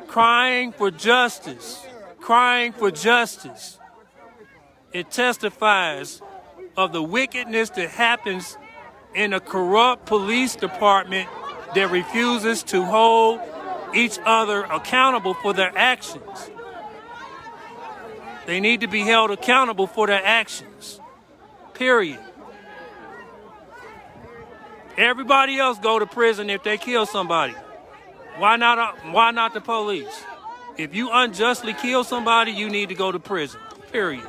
crying for justice, crying for justice. It testifies of the wickedness that happens in a corrupt police department that refuses to hold each other accountable for their actions. They need to be held accountable for their actions. Period. Everybody else go to prison if they kill somebody. Why not the police? If you unjustly kill somebody, you need to go to prison. Period.